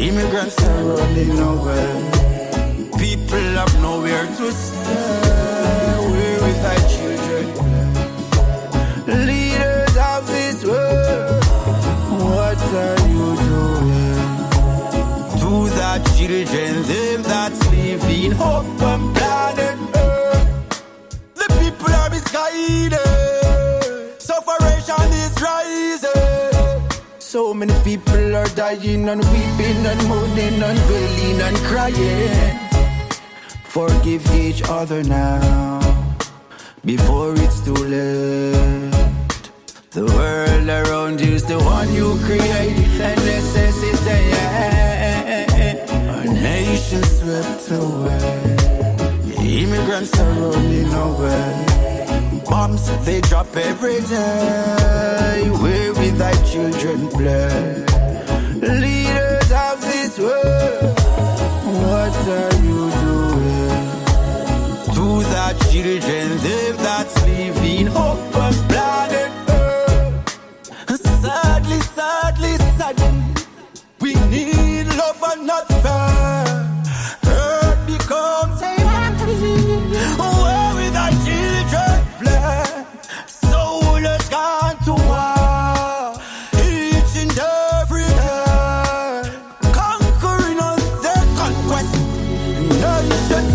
Immigrants are running away. People have nowhere to stay. Where with our children? Leaders of this world, what are you doing? To the children, them that's living hope on planet Earth. The people are misguided. Sufferation is rising. So many people are dying and weeping and moaning and wailing and crying. Forgive each other now, before it's too late. The world around you is the one you create and necessitate. Our nation swept away. Immigrants are running away. Bombs they drop every day. Where will thy children play? Leaders of this world, what are you doing? To the children, them that's living hope on planet Earth. Sadly, sadly, sadly, we need love and not fear. Earth becomes a where will thy children play? Souls gone to war, each and every day, conquering on their conquest. Nations